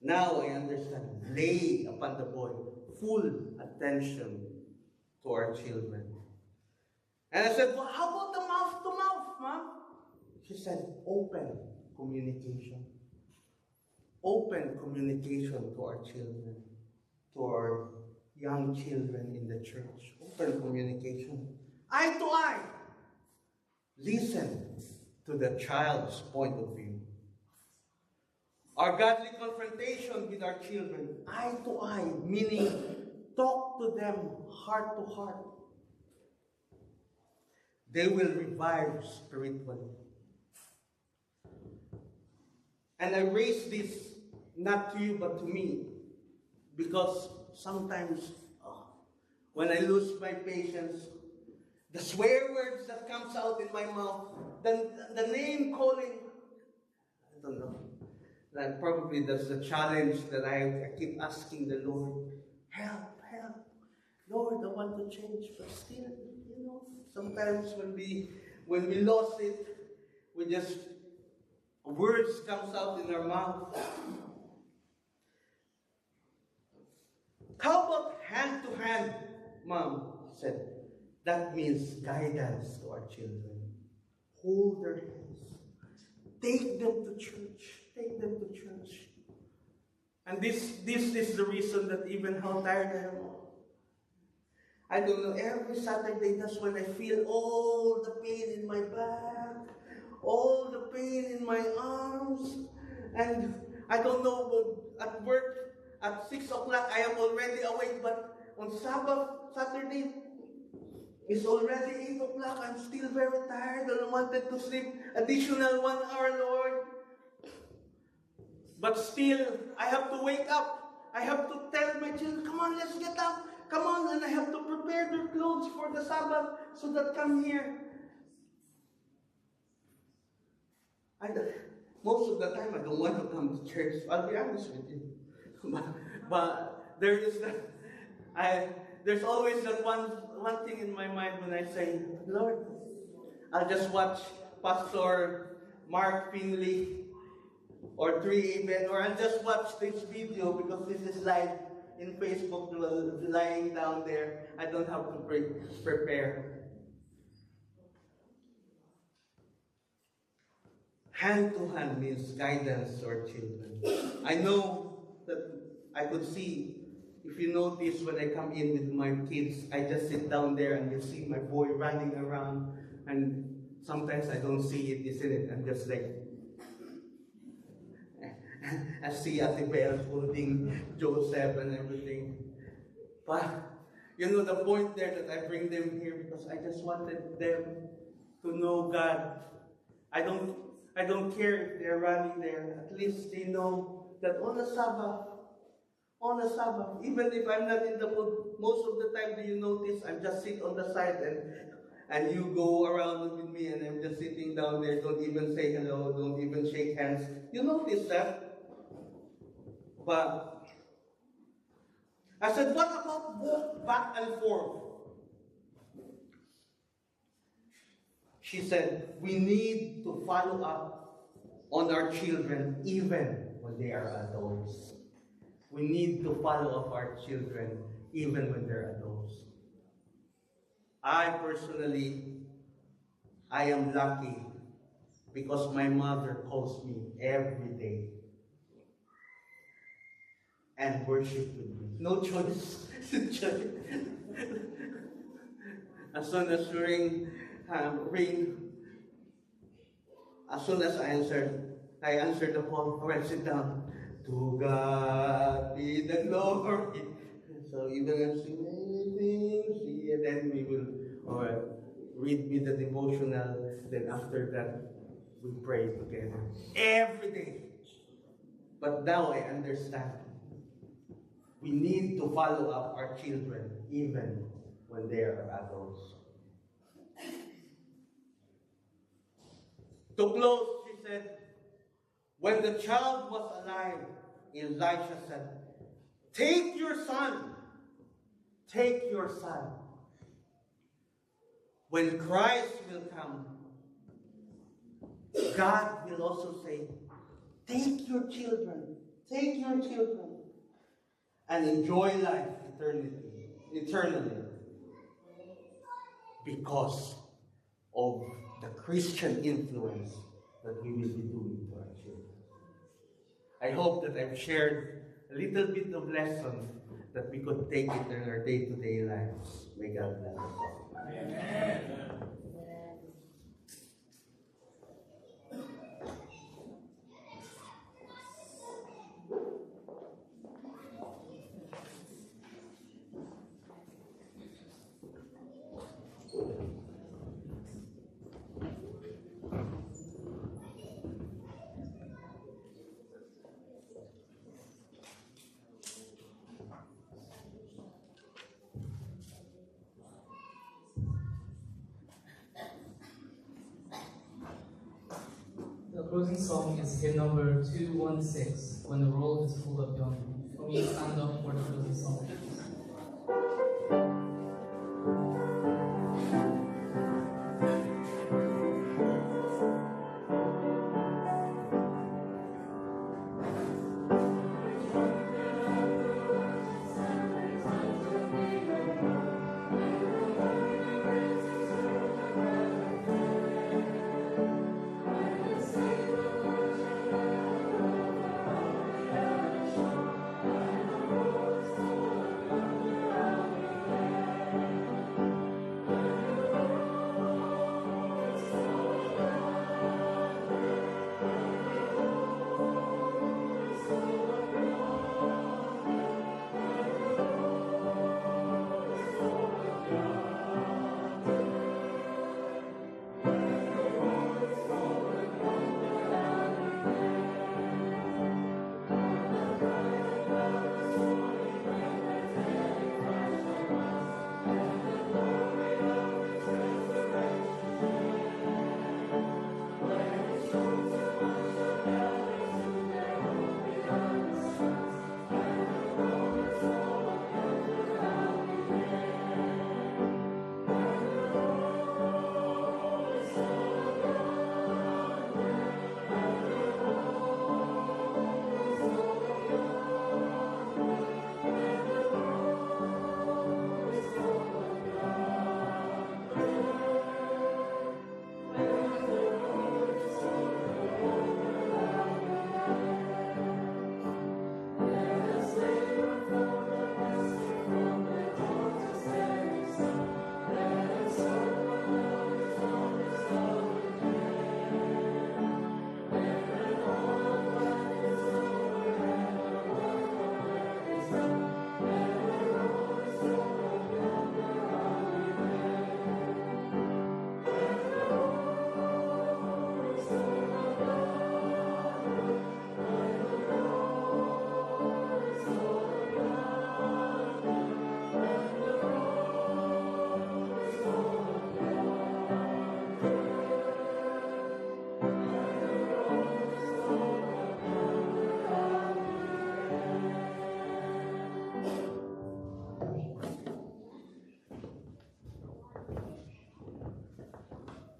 now I understand. Lay upon the boy full attention to our children. And I said, well, how about the mouth to mouth, Mom? She said, open communication. Open communication to our children, to our young children in the church. Open communication. Eye to eye. Listen to the child's point of view. Our godly confrontation with our children, eye to eye, meaning talk to them heart to heart. They will revive spiritually. And I raise this not to you but to me, because sometimes when I lose my patience, the swear words that comes out in my mouth, the name calling, I don't know. That probably that's the challenge that I keep asking the Lord. Help. Lord, I want to change, but still, you know, sometimes when we lost it, we just, words comes out in our mouth. How about hand to hand, Mom said. That means guidance to our children. Hold their hands. Take them to church. Take them to church. And this is the reason that even how tired I am. I don't know, every Saturday, that's when I feel all the pain in my back, all the pain in my arms. And I don't know, at work, at 6 o'clock, I am already awake, but on Saturday, it's already 8 o'clock. I'm still very tired and I wanted to sleep additional 1 hour, Lord. But still, I have to wake up. I have to tell my children, come on, let's get up. Come on, and I have to prepare their clothes for the Sabbath so that come here. Most of the time, I don't want to come to church. I'll be honest with you. but there's always that one thing in my mind when I say, Lord, I'll just watch Pastor Mark Finley or 3 Even, or I'll just watch this video because this is live in Facebook, lying down there. I don't have to prepare. Hand to hand means guidance to our children. I know that I could see, if you notice when I come in with my kids, I just sit down there and you see my boy running around, and sometimes I don't see it, isn't it? I'm just like, I see Ate Belle holding Joseph and everything. But, you know, the point there that I bring them here because I just wanted them to know God. I don't care if they're running there. At least they know that on a Sabbath, even if I'm not in the mood, most of the time, do you notice, I'm just sit on the side and you go around with me and I'm just sitting down there, don't even say hello, don't even shake hands. You notice that? But I said, what about walk back and forth? She said, we need to follow up on our children even when they are adults. We need to follow up our children even when they're adults. I personally, I am lucky because my mother calls me every day and worship with me. No choice. As soon as ring, as soon as I answered the phone, I sit down. To God be the glory. So even if anything, and then we will read me the devotional. Then after that, we pray together every day. But now I understand. We need to follow up our children even when they are adults. To close, she said, when the child was alive, Elisha said, take your son. Take your son. When Christ will come, God will also say, take your children. Take your children. And enjoy life eternally. Because of the Christian influence that we will be doing to our children. I hope that I've shared a little bit of lesson that we could take it in our day-to-day lives. May God bless us all. Amen. The closing song is hymn number 216, When the Roll is Pulled Up Yonder. Can we stand up for the closing song?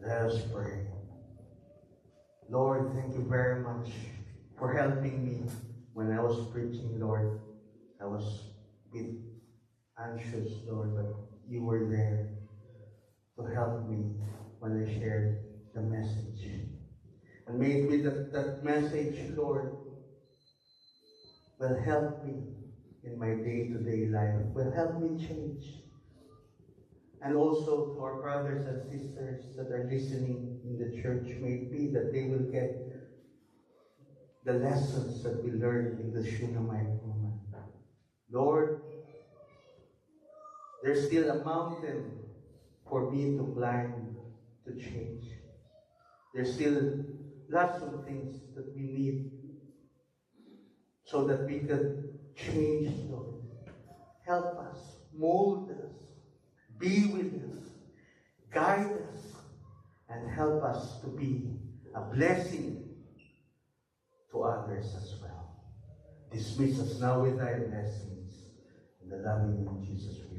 Let us pray. Lord, thank you very much for helping me when I was preaching, Lord. I was a bit anxious, Lord, but you were there to help me when I shared the message. And may it be that message, Lord, will help me in my day-to-day life, will help me change. And also to our brothers and sisters that are listening in the church, may it be that they will get the lessons that we learned in the Shunammite woman. Lord, there's still a mountain for me to climb to change. There's still lots of things that we need so that we can change, Lord. Help us, mold us, be with us, guide us, and help us to be a blessing to others as well. Dismiss us now with thy blessings. In the loving name of Jesus.